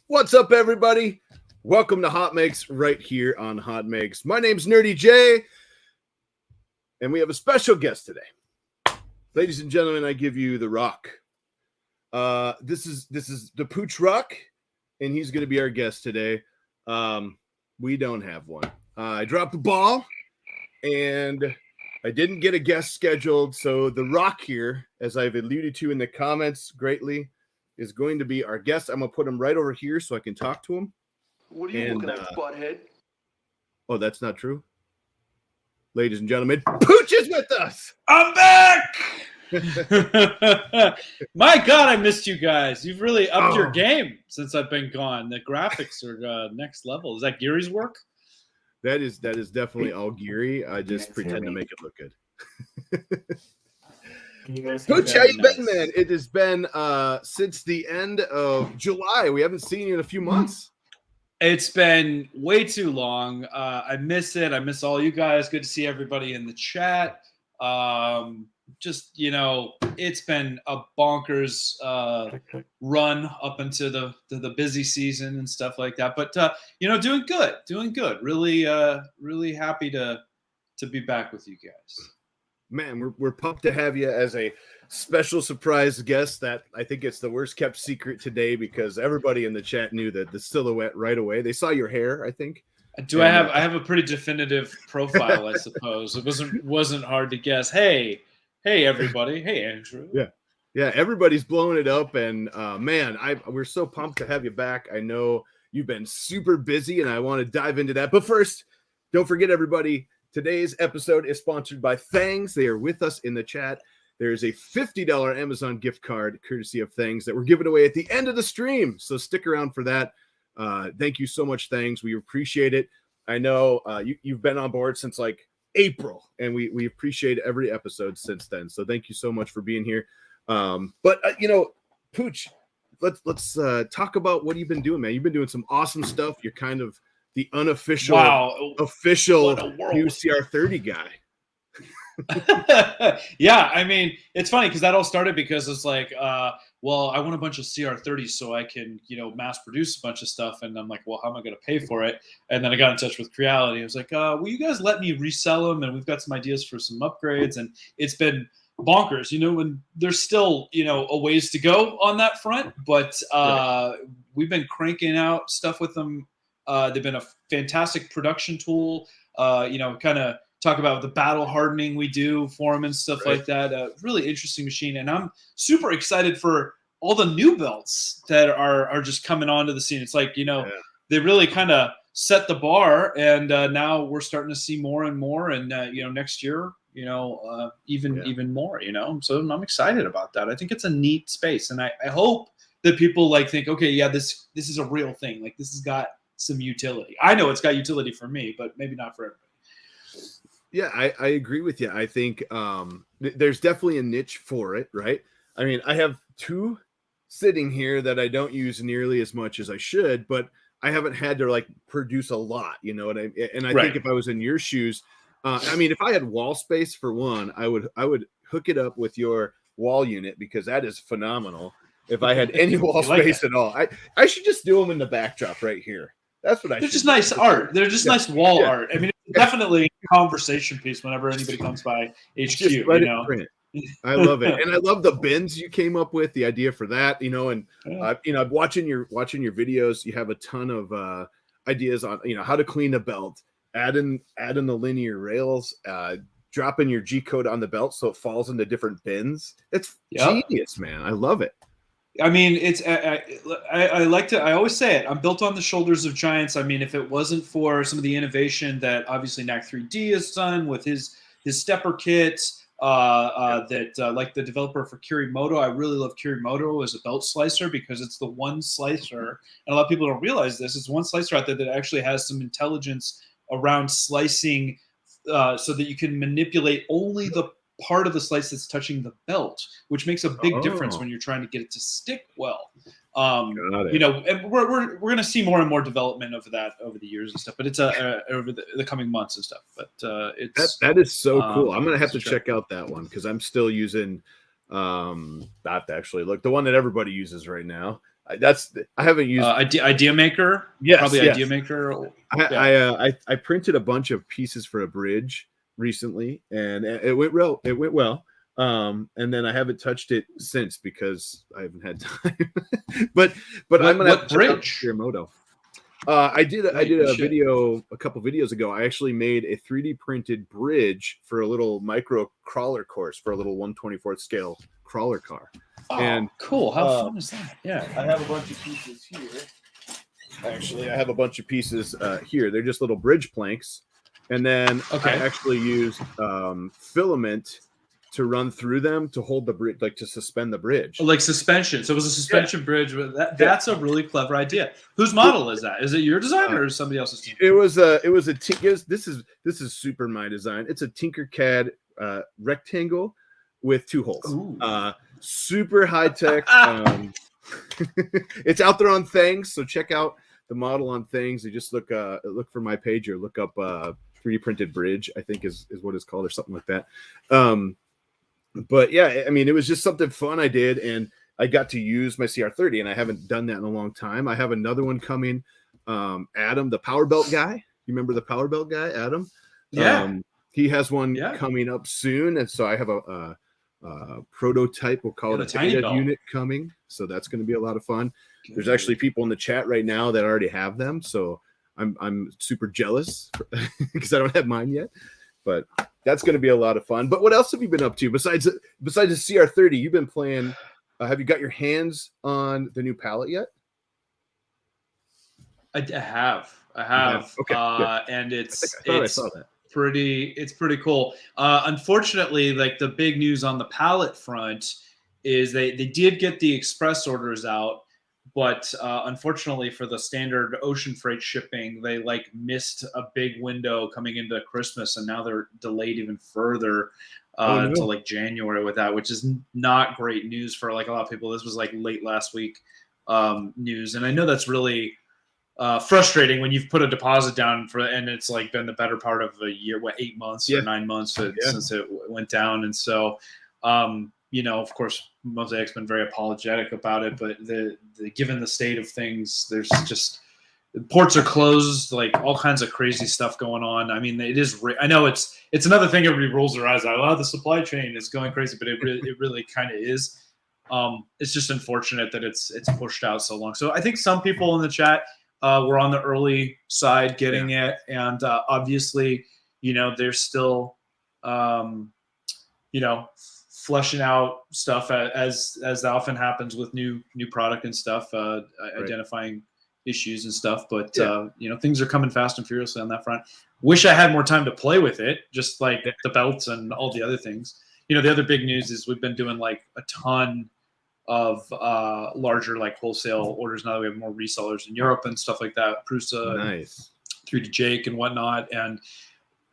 What's up, everybody? Welcome to HotMakes right here on HotMakes. My name's Nerdy J, and we have a special guest today. Ladies and gentlemen, I give you the Rock. This is the Pooch Rock, and he's going to be our guest today. We don't have one. I dropped the ball, and I didn't get a guest scheduled, so the Rock here, as I've alluded to in the comments greatly, is going to be our guest. I'm going to put him right over here so I can talk to him. What are you looking at, butthead? Oh, that's not true. Ladies and gentlemen, Pooch is with us. I'm back! My God, I missed you guys. You've really upped your game since I've been gone. The graphics are next level. Is that Gary's work? That is definitely all Geary. I just pretend to make it look good. Pooch, how you been, man? It has been since the end of July. We haven't seen you in a few months. It's been way too long. I miss it. I miss all you guys. Good to see everybody in the chat. Just, it's been a bonkers run up into the busy season and stuff like that. But, doing good. Really happy to be back with you guys. Man, we're pumped to have you as a special surprise guest. That I think it's the worst kept secret today because everybody in the chat knew that the silhouette right away. They saw your hair, I think. I have a pretty definitive profile, I suppose. It wasn't hard to guess. Hey everybody. Hey Andrew. Yeah, everybody's blowing it up, and man, we're so pumped to have you back. I know you've been super busy, and I want to dive into that. But first, don't forget, everybody. Today's episode is sponsored by Thangs. They are with us in the chat. There's a $50 Amazon gift card courtesy of Thangs that we're giving away at the end of the stream. So stick around for that. Thank you so much, Thangs. We appreciate it. I know you've been on board since like April, and we appreciate every episode since then. So thank you so much for being here. But Pooch, let's talk about what you've been doing, man. You've been doing some awesome stuff. You're kind of the unofficial, official UCR30 guy. Yeah, I mean, it's funny because that all started because it's like, I want a bunch of CR30s so I can, mass produce a bunch of stuff. And I'm like, well, how am I going to pay for it? And then I got in touch with Creality. I was like, will you guys let me resell them? And we've got some ideas for some upgrades. And it's been bonkers, and there's still, a ways to go on that front. But we've been cranking out stuff with them. They've been a fantastic production tool, kind of talk about the battle hardening we do for them and stuff like that. Really interesting machine. And I'm super excited for all the new belts that are just coming onto the scene. It's like, they really kind of set the bar, and now we're starting to see more and more. And, next year, even more, So I'm excited about that. I think it's a neat space. And I hope that people think, okay, yeah, this is a real thing. Like this has got some utility. I know it's got utility for me, but maybe not for everybody. Yeah, I agree with you. I think there's definitely a niche for it, right? I mean, I have two sitting here that I don't use nearly as much as I should, but I haven't had to produce a lot, I think if I was in your shoes, if I had wall space for one, I would hook it up with your wall unit because that is phenomenal. If I had any wall space at all, I should just do them in the backdrop right here. That's what I. They're just nice art. They're just nice wall art. I mean, it's definitely a conversation piece whenever anybody comes by HQ. Just let it print. I love it, and I love the bins you came up with. The idea for that, and watching your videos, you have a ton of ideas on how to clean a belt, add in the linear rails, dropping your G code on the belt so it falls into different bins. It's genius, man. I love it. I mean, I always say it, I'm built on the shoulders of giants. I mean, if it wasn't for some of the innovation that obviously NAC 3D has done with his stepper kits, like the developer for Kirimoto, I really love Kirimoto as a belt slicer because it's the one slicer, and a lot of people don't realize this, it's one slicer out there that actually has some intelligence around slicing so that you can manipulate only the part of the slice that's touching the belt, which makes a big difference when you're trying to get it to stick well. And we're going to see more and more development of that over the years and stuff, but it's over the coming months and stuff. But it's that is so cool. I'm going to have to check out that one because I'm still using not actually look the one that everybody uses right now. I haven't used Idea Maker. Yes, Probably yes. Idea Maker. I printed a bunch of pieces for a bridge recently, and it went well. And then I haven't touched it since because I haven't had time. but I'm gonna have to bridge? Your moto. I did a video a couple videos ago. I actually made a 3D printed bridge for a little micro crawler course for a little 1/24th scale crawler car. Oh, and cool! How fun is that? Yeah, I have a bunch of pieces here. Actually, I have a bunch of pieces here. They're just little bridge planks, and then I actually used filament to run through them to hold the bridge, like to suspend the bridge, like suspension. So it was a suspension bridge. That's a really clever idea. Whose model is that? Is it your design or somebody else's? It was a this is super my design. It's a Tinkercad rectangle with 2 holes. Super high tech. It's out there on Things, so check out the model on Things. You just look for my page or look up 3D printed bridge, I think is what it's called, or something like that. But yeah, I mean, it was just something fun I did, and I got to use my CR30, and I haven't done that in a long time. I have another one coming. Adam, the power belt guy. You remember the power belt guy, Adam? Yeah. He has one coming up soon, and so I have a prototype. We'll call it a beta unit coming. So that's going to be a lot of fun. Good. There's actually people in the chat right now that already have them, so I'm super jealous because I don't have mine yet. But that's going to be a lot of fun. But what else have you been up to besides the CR30? You've been playing. Have you got your hands on the new palette yet? I have. Okay. And I saw that. It's pretty cool. Unfortunately, like the big news on the palette front is they did get the express orders out, but unfortunately for the standard ocean freight shipping, they like missed a big window coming into Christmas, and now they're delayed even further until like January with that, which is not great news for like a lot of people. This was like late last week news, and I know that's really frustrating when you've put a deposit down and it's like been the better part of a year, 8 months or 9 months since it went down. And so, of course, Mosaic's been very apologetic about it, but given the state of things, there's just ports are closed, like all kinds of crazy stuff going on. I mean, it is. I know it's another thing everybody rolls their eyes at. Oh, the supply chain is going crazy, but it really kind of is. It's just unfortunate that it's pushed out so long. So I think some people in the chat. We're on the early side getting it, and obviously, they're still, fleshing out stuff as often happens with new product and stuff, identifying issues and stuff. But things are coming fast and furiously on that front. Wish I had more time to play with it, just like the belts and all the other things. The other big news is we've been doing like a ton of larger like wholesale orders now that we have more resellers in Europe and stuff like that. Prusa, nice, 3D Jake and whatnot, and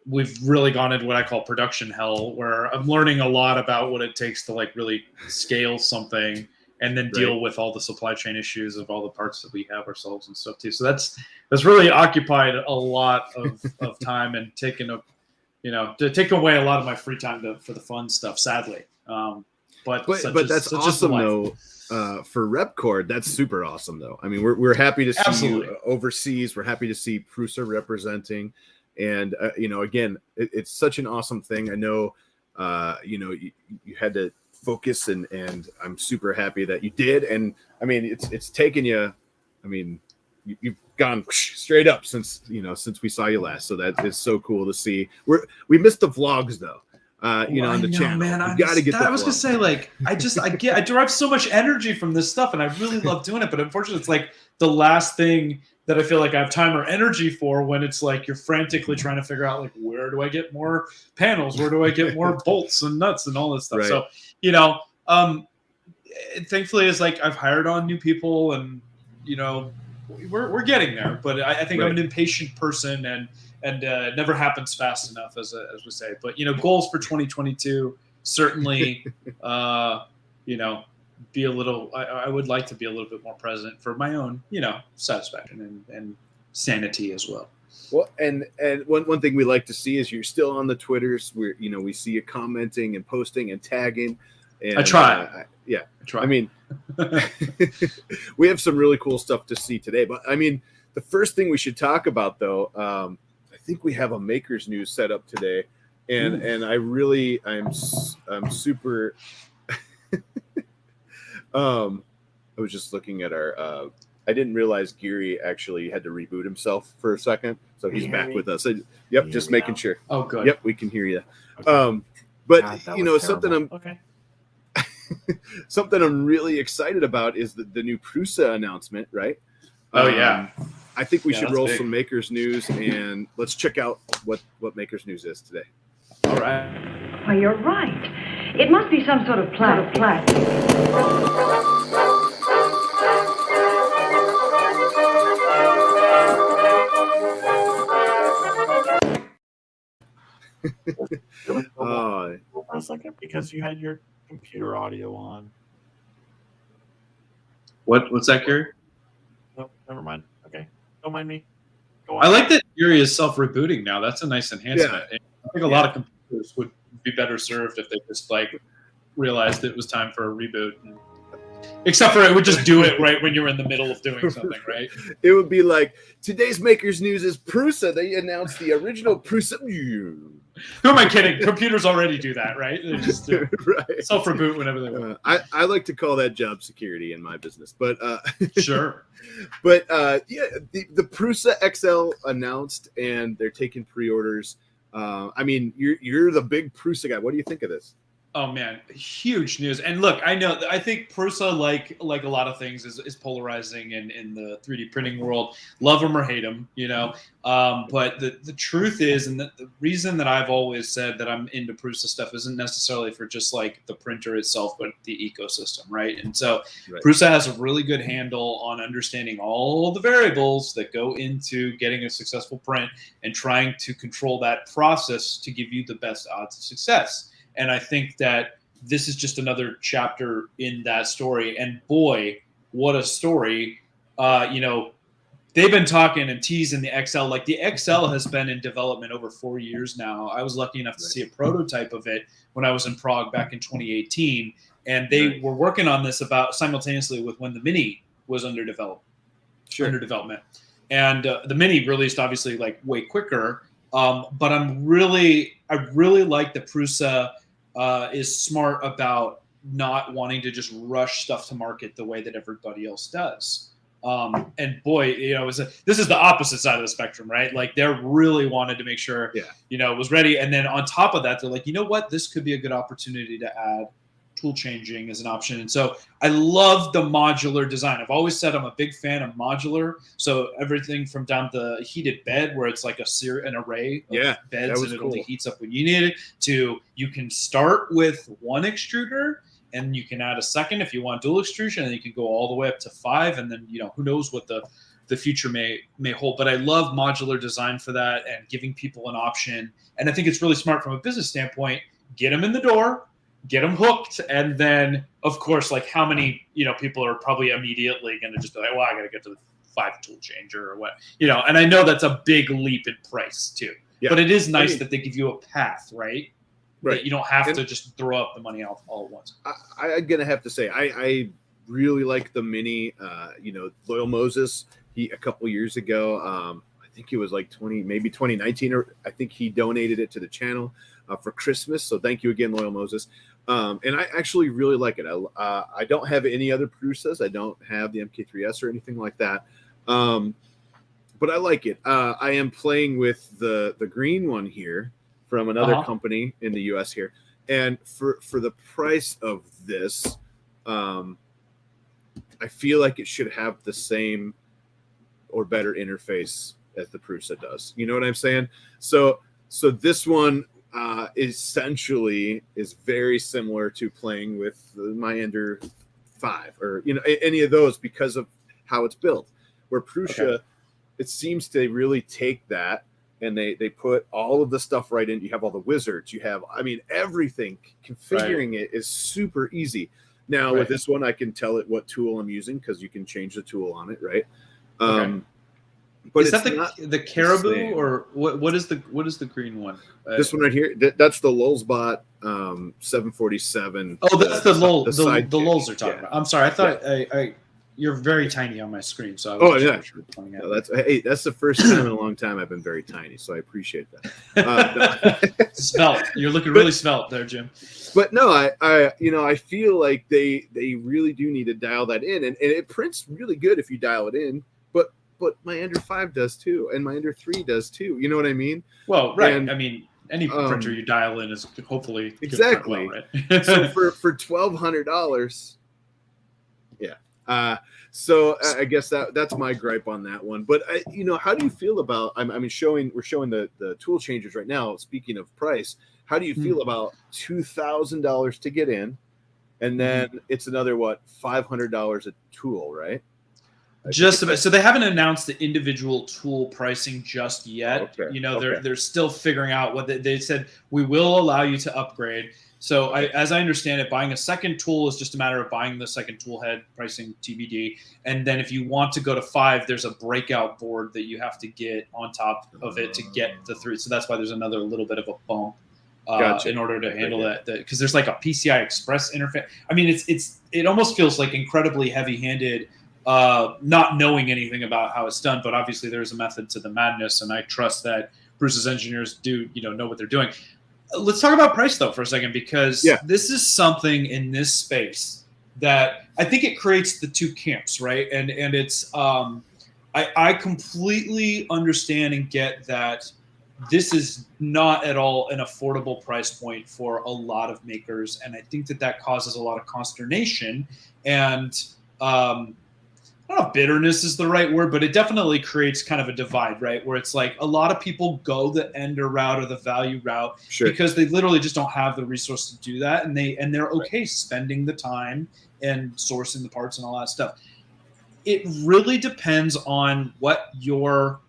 we've really gone into what I call production hell, where I'm learning a lot about what it takes to like really scale something and then deal with all the supply chain issues of all the parts that we have ourselves and stuff too. So that's really occupied a lot of time and taken to take away a lot of my free time for the fun stuff, sadly. But that's awesome though. For Repcord, that's super awesome though. I mean, we're happy to see you overseas. We're happy to see Prusa representing, and again, it's such an awesome thing. I know, you had to focus, and I'm super happy that you did. And I mean, it's taken you. I mean, you've gone straight up since we saw you last. So that is so cool to see. We missed the vlogs though. On the channel, man, I was gonna say, like, I derive so much energy from this stuff, and I really love doing it. But unfortunately, it's like the last thing that I feel like I have time or energy for when it's like you're frantically trying to figure out like, where do I get more panels? Where do I get more bolts and nuts and all this stuff? Right. So, thankfully, it's like I've hired on new people, and we're getting there. But I think I'm an impatient person, and it never happens fast enough, as we say. But goals for 2022 certainly, be a little. I would like to be a little bit more present for my own, satisfaction and sanity as well. Well, and one thing we like to see is you're still on the Twitters. We see you commenting and posting and tagging. And, I try. I try. I mean, we have some really cool stuff to see today. But I mean, the first thing we should talk about, though, I think we have a Makers News set up today, and I'm super. I was just looking at our. I didn't realize Geary actually had to reboot himself for a second, so he's back with us. Yep, just making sure. Oh, good. Yep, we can hear you. Okay. But God, you know, something okay. something I'm really excited about is the new Prusa announcement, right? Oh yeah. I think we should that's roll big. some Makers News, and let's check out what Makers News is today. All right. Why, you're right. It must be some sort of plastic. For a second, because you had your computer audio on. What's that, Gary? No, never mind. Okay, don't mind me. Go on. I like that Gary is self-rebooting now. That's a nice enhancement. Yeah. I think a lot of computers would be better served if they just like realized it was time for a reboot. Except for it would just do it right when you're in the middle of doing something, right? It would be like, today's Makers News is Prusa. They announced the original Prusa. Who am I kidding? Computers already do that, right? They just Right. self-reboot whenever they want. I like to call that job security in my business, but Sure. But the Prusa XL announced, and they're taking pre-orders. I mean, you're the big Prusa guy. What do you think of this? Oh man, huge news. And look, I think Prusa, like a lot of things, is polarizing in the 3D printing world. Love them or hate them, you know. But the truth is, and the reason that I've always said that I'm into Prusa stuff isn't necessarily for just like the printer itself, but the ecosystem, right? And so Prusa has a really good handle on understanding all the variables that go into getting a successful print and trying to control that process to give you the best odds of success. And I think that this is just another chapter in that story. And boy, what a story. You know, they've been talking and teasing the XL. Like the XL has been in development over 4 years now. I was lucky enough to see a prototype of it when I was in Prague back in 2018. And they were working on this about simultaneously with when the Mini was under development. And the Mini released obviously like way quicker. But I really like that Prusa is smart about not wanting to just rush stuff to market the way that everybody else does. And boy, you know, this is the opposite side of the spectrum, right? Like they really wanted to make sure, you know, it was ready. And then on top of that, they're like, you know what, this could be a good opportunity to add tool changing as an option. And so I love the modular design. I've always said I'm a big fan of modular. So everything from down the heated bed where it's like an array of beds and it only heats up when you need it, to you can start with one extruder and you can add a second if you want dual extrusion, and you can go all the way up to 5. And then, you know, who knows what the future may hold. But I love modular design for that and giving people an option. And I think it's really smart from a business standpoint. Get them in the door, get them hooked, and then of course, like how many, you know, people are probably immediately going to just be like, well, I got to get to the 5 tool changer or what, you know. And I know that's a big leap in price too, but it is nice that they give you a path, right? That you don't have to just throw up the money all at once. I'm gonna have to say I really like the Mini. You know, Loyal Moses, a couple years ago, I think it was like 2019, or I think he donated it to the channel for Christmas. So thank you again, Loyal Moses. And I actually really like it. I don't have any other Prusas. I don't have the MK3S or anything like that. But I like it. I am playing with the green one here from another company in the US here. And for the price of this, I feel like it should have the same or better interface as the Prusa does. You know what I'm saying? So this one essentially is very similar to playing with my Ender 5 or, you know, any of those because of how it's built. Where Prusa, it seems to really take that and they put all of the stuff right in. You have all the wizards. You have, I mean, everything. Configuring it is super easy. Now with this one, I can tell it what tool I'm using because you can change the tool on it, right? But is it's that not the Caribou same. or what is the green one? This one right here, that's the Lulzbot 747. Oh, that's the sidekick. Lulz they're talking Yeah. about. I'm sorry, I thought you're very tiny on my screen, so I Oh, was yeah. just pointing at. No, that's the first time in a long time I've been very tiny, so I appreciate that. Svelte. You're looking really svelte there, Jim. But no, I feel like they really do need to dial that in, and it prints really good if you dial it in. But my Ender 5 does too, and my Ender 3 does too. You know what I mean? Well, right. And, I mean, any printer you dial in is hopefully exactly. Well, right? So for $1,200, yeah. So I guess that's my gripe on that one. But how do you feel about? I mean, we're showing the tool changers right now. Speaking of price, how do you feel about $2,000 to get in, and then it's another $500 a tool, right? Just about. So they haven't announced the individual tool pricing just yet. Okay. They're still figuring out what they said. We will allow you to upgrade. So as I understand it, buying a second tool is just a matter of buying the second tool head, pricing TBD. And then if you want to go to 5, there's a breakout board that you have to get on top of it to get the 3. So that's why there's another little bit of a bump in order to handle that. Because there's like a PCI Express interface. I mean, it almost feels like incredibly heavy-handed, not knowing anything about how it's done. But obviously there's a method to the madness, and I trust that Bruce's engineers do know what they're doing. Let's talk about price, though, for a second, because this is something in this space that I think it creates the two camps, right? And it's I completely understand and get that this is not at all an affordable price point for a lot of makers, and I think that causes a lot of consternation and I don't know if bitterness is the right word, but it definitely creates kind of a divide, right? Where it's like a lot of people go the Ender route or the value route because they literally just don't have the resource to do that, and they're okay spending the time and sourcing the parts and all that stuff. It really depends on what your,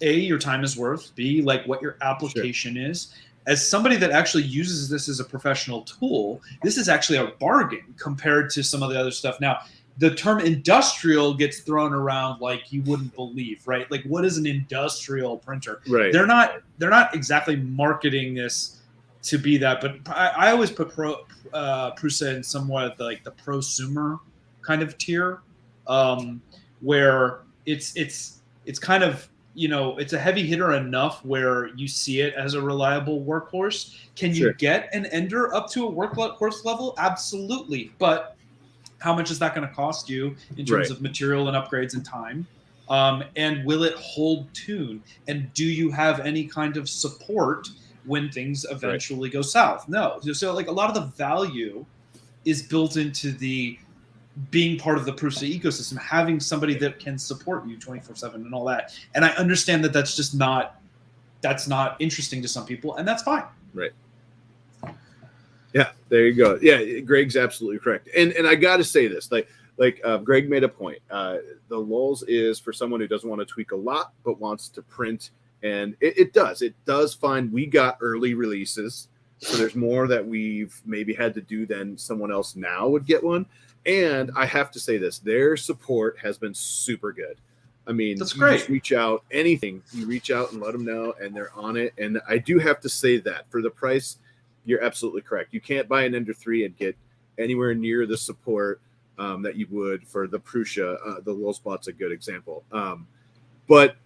A, your time is worth, B, like what your application is. As somebody that actually uses this as a professional tool, this is actually a bargain compared to some of the other stuff. Now, the term industrial gets thrown around like you wouldn't believe, right? Like, what is an industrial printer? Right. They're not exactly marketing this to be that, but I always put Prusa in somewhat like the prosumer kind of tier, where it's kind of, it's a heavy hitter enough where you see it as a reliable workhorse. Can you get an Ender up to a workhorse level? Absolutely, but how much is that going to cost you in terms of material and upgrades and time? And will it hold tune? And do you have any kind of support when things eventually go south? No. So like a lot of the value is built into the being part of the Prusa ecosystem, having somebody that can support you 24/7 and all that. And I understand that that's not interesting to some people, and that's fine. Right. Yeah, there you go. Yeah, Greg's absolutely correct. And I got to say this, like Greg made a point. The Lulz is for someone who doesn't want to tweak a lot, but wants to print. And it does find we got early releases. So there's more that we've maybe had to do than someone else now would get one. And I have to say this, their support has been super good. I mean, that's great. Just reach out, anything. You reach out and let them know, and they're on it. And I do have to say that for the price, you're absolutely correct. You can't buy an Ender 3 and get anywhere near the support that you would for the Prusa. The Lulzbot's a good example. But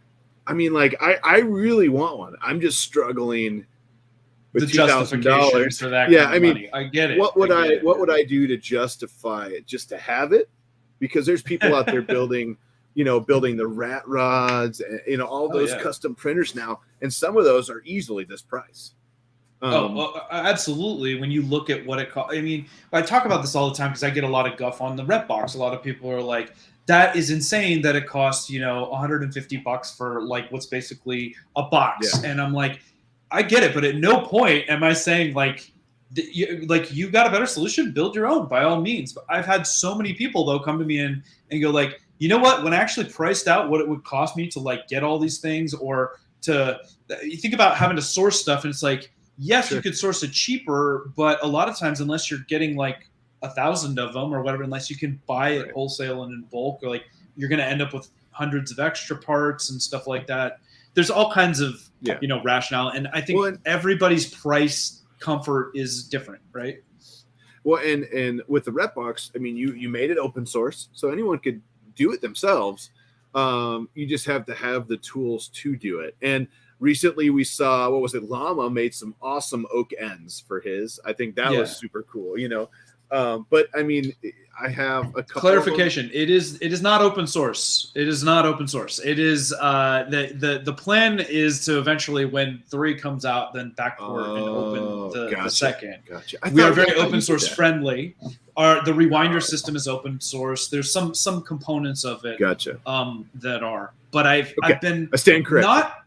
I mean, like, I really want one. I'm just struggling with the justification for that. Yeah, kind of money. I get it. What would I do to justify it? Just to have it? Because there's people out there building the rat rods and all those custom printers now, and some of those are easily this price. Absolutely. When you look at what it costs, I mean, I talk about this all the time because I get a lot of guff on the rep box. A lot of people are like, that is insane that it costs, $150 for like what's basically a box. Yeah. And I'm like, I get it, but at no point am I saying like you got a better solution, build your own by all means. But I've had so many people though come to me and go like, you know what, when I actually priced out what it would cost me to like get all these things, or you think about having to source stuff, and it's like, yes, you could source it cheaper, but a lot of times, unless you're getting like 1,000 of them or whatever, unless you can buy it wholesale and in bulk, or like you're going to end up with hundreds of extra parts and stuff like that. There's all kinds of rationale, and I think everybody's price comfort is different, right? Well, and with the Repbox, I mean, you made it open source, so anyone could do it themselves. You just have to have the tools to do it. And recently we saw, what was it? Llama made some awesome oak ends for his. I think that was super cool, but I mean, I have a couple clarification. It is not open source. It is not open source. It is the plan is to eventually, when 3 comes out, then backport and open the second. Gotcha. We are very open source friendly. The rewinder system is open source. There's some components of it that are, but I've been I stand corrected. Not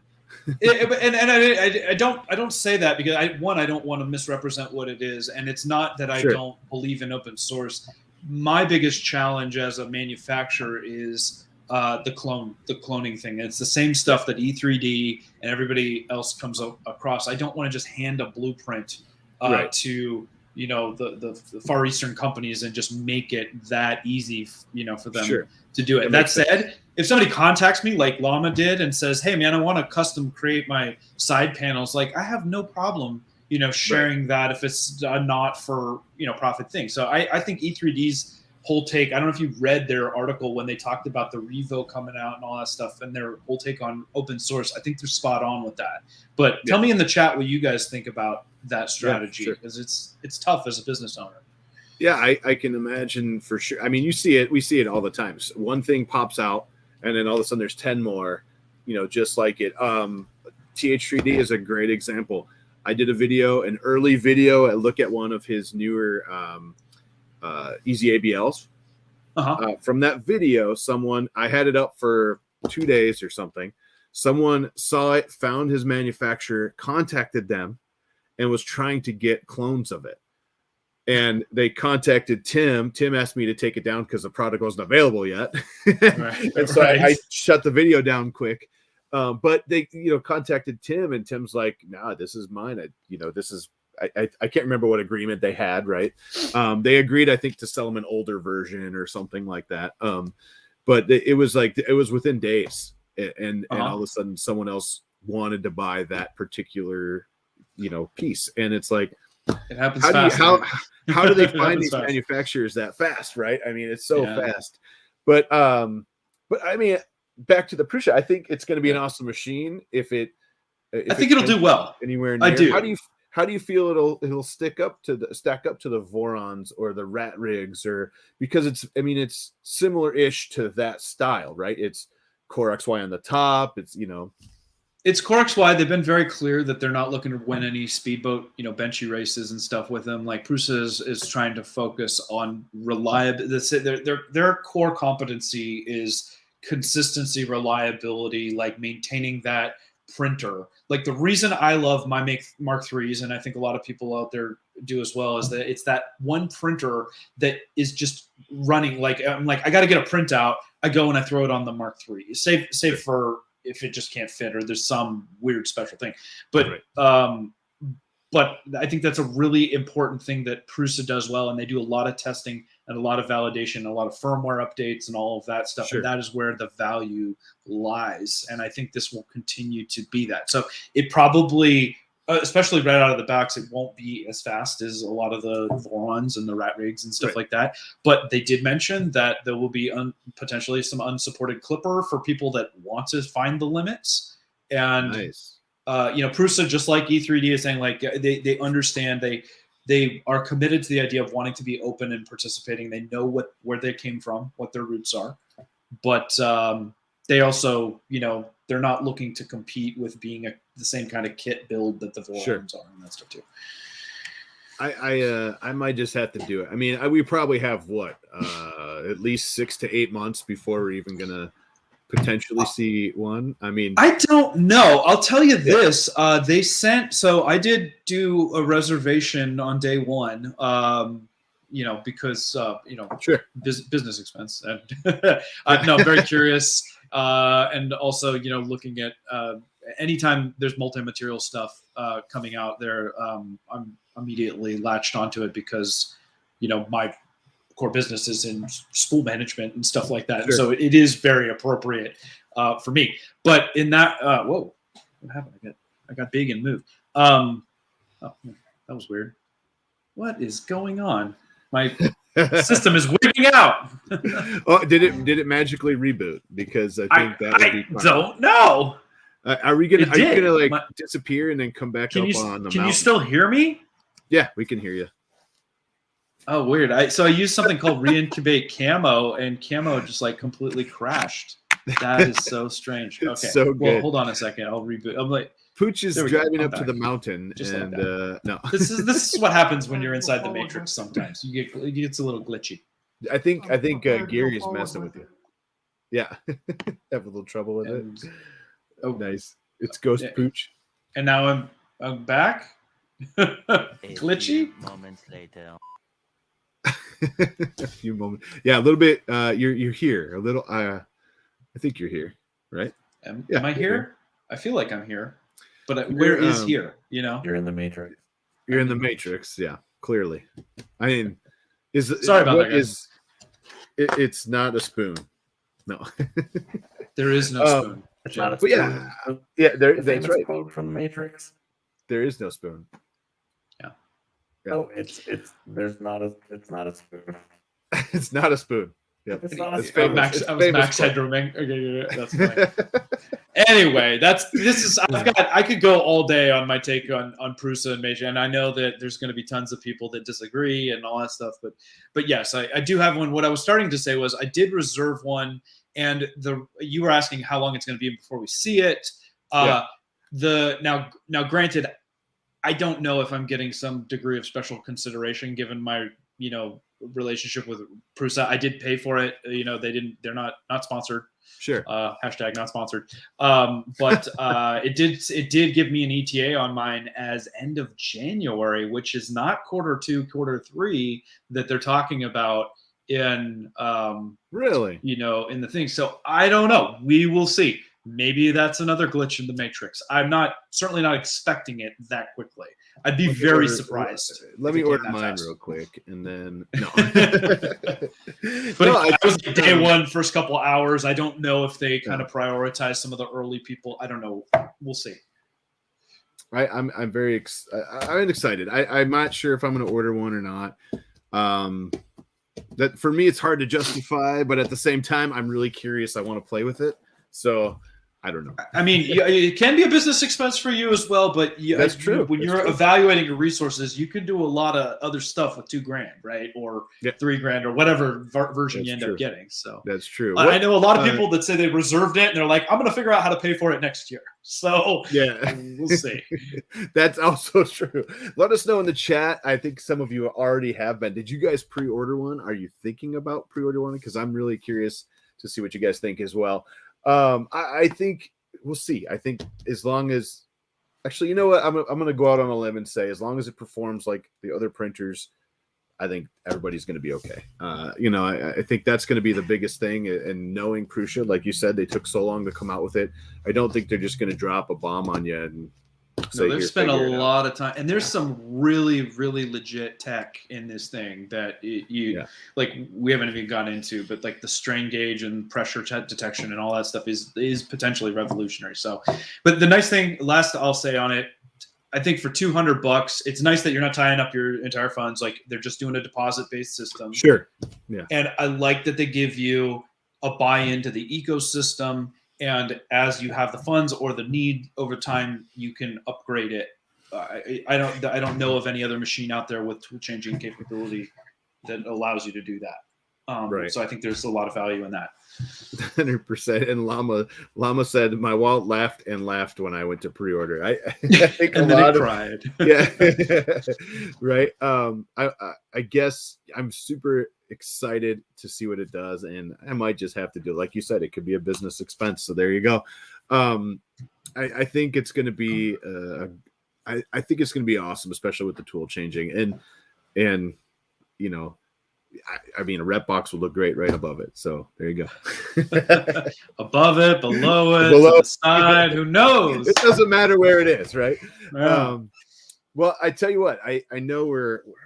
I don't say that because I don't want to misrepresent what it is, and it's not that I don't believe in open source. My biggest challenge as a manufacturer is the cloning thing. It's the same stuff that E3D and everybody else comes across. I don't want to just hand a blueprint to the Far Eastern companies and just make it that easy for them to do it. That said, if somebody contacts me like Llama did and says, "Hey man, I want to custom create my side panels," like I have no problem sharing that if it's not for profit thing. So I think E3D's whole take, I don't know if you read their article when they talked about the Revo coming out and all that stuff, and their whole take on open source. I think they're spot on with that. But tell me in the chat what you guys think about that strategy, because it's tough as a business owner. Yeah, I can imagine for sure. I mean, we see it all the time. So one thing pops out, and then all of a sudden there's 10 more, just like it. TH3D is a great example. I did an early video, a look at one of his newer Easy ABLs. From that video, I had it up for 2 days or something. Someone saw it, found his manufacturer, contacted them, and was trying to get clones of it. And they contacted Tim. Tim asked me to take it down because the product wasn't available yet. And so I shut the video down quick. But they, contacted Tim, and Tim's like, "Nah, this is mine. I can't remember what agreement they had, right? They agreed, I think, to sell them an older version or something like that. But it was within days, and all of a sudden someone else wanted to buy that particular, piece, and it's like, it happens fast. How do they find these manufacturers that fast, right? I mean, it's so fast. But I mean, back to the Prusa, I think it's going to be an awesome machine if I think it'll do well anywhere near. I do. How do you feel it'll stack up to the Vorons or the Rat Rigs, or because it's similar-ish to that style, right? It's Core XY on the top. It's Core XY. They've been very clear that they're not looking to win any speedboat, benchy races and stuff with them. Like Prusa is trying to focus on reliability. Their core competency is consistency, reliability, like maintaining that printer. Like the reason I love my Mark IIIs, and I think a lot of people out there do as well, is that it's that one printer that is just running. Like I'm like, I got to get a printout. I go and I throw it on the Mark III. Save for if it just can't fit or there's some weird special thing. But but I think that's a really important thing that Prusa does well, and they do a lot of testing and a lot of validation, a lot of firmware updates and all of that stuff. And that is where the value lies. And I think this will continue to be that. So it probably, especially right out of the box, it won't be as fast as a lot of the Vorons and the Rat Rigs and stuff like that. But they did mention that there will be potentially some unsupported clipper for people that want to find the limits. And Prusa, just like E3D is saying, like they understand, they are committed to the idea of wanting to be open and participating. They know where they came from, what their roots are, but they also, they're not looking to compete with being the same kind of kit build that the Vorons are and that stuff too. I might just have to do it. I mean, we probably have at least 6 to 8 months before we're even gonna potentially see one. I mean, I don't know. I'll tell you this. They sent, so I did do a reservation on day one, because, business expense. And I'm very curious. And also, looking at anytime there's multi-material stuff coming out there, I'm immediately latched onto it because, my core business is in school management and stuff like that. Sure. So it is very appropriate for me. But in that, whoa, what happened? I got big and moved. Oh, that was weird. What is going on? My system is wigging out. Oh, did it magically reboot? Because I think that would be fun. I don't know. Are you gonna like disappear and then come back up on the mountain? Can you still hear me? Yeah, we can hear you. Oh, weird. So I used something called reincubate camo, and camo just like completely crashed. That is so strange. It's okay, so good. Well, hold on a second. I'll reboot. I'm like, Pooch is driving up to the mountain, just and like no. This is what happens when you're inside the Matrix. Sometimes it gets a little glitchy. I think Gary's messing with you. Yeah, have a little trouble with it. Oh, nice. It's Ghost Pooch. And now I'm back. Glitchy. Moments later. A few moments. Yeah, a little bit. You're here. A little. I think you're here, right? Am I here? I feel like I'm here, but where is here? You know, You're in the Matrix. You're in the Matrix. Yeah, clearly. I mean, sorry about that, guys. It's not a spoon. No. There is no spoon. It's not a But spoon. yeah. The That's famous right. quote from the Matrix. There is no spoon. Yeah. No, it's not a spoon. It's not a spoon. Yep. It's not a It's spoon. famous. I was Max Headrooming. Okay, that's fine. Anyway, I could go all day on my take on Prusa and Major, and I know that there's going to be tons of people that disagree and all that stuff, but yes, I do have one. What I was starting to say was I did reserve one, and you were asking how long it's going to be before we see it. Now granted, I don't know if I'm getting some degree of special consideration given my relationship with Prusa. I did pay for it. They're not sponsored. Sure. Hashtag not sponsored. But it did give me an ETA on mine as end of January, which is not Q2, Q3 that they're talking about in really, in the thing. So I don't know. We will see. Maybe that's another glitch in the Matrix. I'm certainly not expecting it that quickly. I'd be very surprised. Let me order mine real quick, and then no. But I was day one, first couple hours. I don't know if they kind of prioritize some of the early people. I don't know. We'll see. I'm very excited. I'm not sure if I'm going to order one or not. That for me, it's hard to justify, but at the same time, I'm really curious. I want to play with it, so. I don't know. I mean, it can be a business expense for you as well, but that's true. When you're evaluating your resources, you could do a lot of other stuff with $2,000, right? Or $3,000 or whatever version you end up getting. So that's true. I know a lot of people that say they reserved it and they're like, I'm going to figure out how to pay for it next year. So yeah, we'll see. That's also true. Let us know in the chat. I think some of you already have been. Did you guys pre-order one? Are you thinking about pre-order one? Because I'm really curious to see what you guys think as well. I think we'll see. I think as long as actually, you know what, I'm going to go out on a limb and say as long as it performs like the other printers, I think everybody's going to be okay. I think that's going to be the biggest thing. And knowing Prusa, like you said, they took so long to come out with it. I don't think they're just going to drop a bomb on you and No, they've spent a lot of time, and there's some really, really legit tech in this thing that like we haven't even gone into, but like the strain gauge and pressure detection and all that stuff is potentially revolutionary. So, but the nice thing, last I'll say on it, I think for $200, it's nice that you're not tying up your entire funds. Like they're just doing a deposit-based system. Sure. Yeah. And I like that they give you a buy-in to the ecosystem. And as you have the funds or the need over time, you can upgrade it. I don't know of any other machine out there with tool changing capability that allows you to do that. Right. So I think there's a lot of value in that. 100%. And Llama said my wallet laughed when I went to pre-order. I think and a then lot it of cried. Yeah. Right. I guess I'm super excited to see what it does, and I might just have to do it. Like you said, it could be a business expense. So there you go. I think it's going to be I think it's going to be awesome, especially with the tool changing and I mean, a rep box will look great right above it. So there you go. Above it, below it, to the side, who knows? It doesn't matter where it is, right? Yeah. Well, I tell you what, I know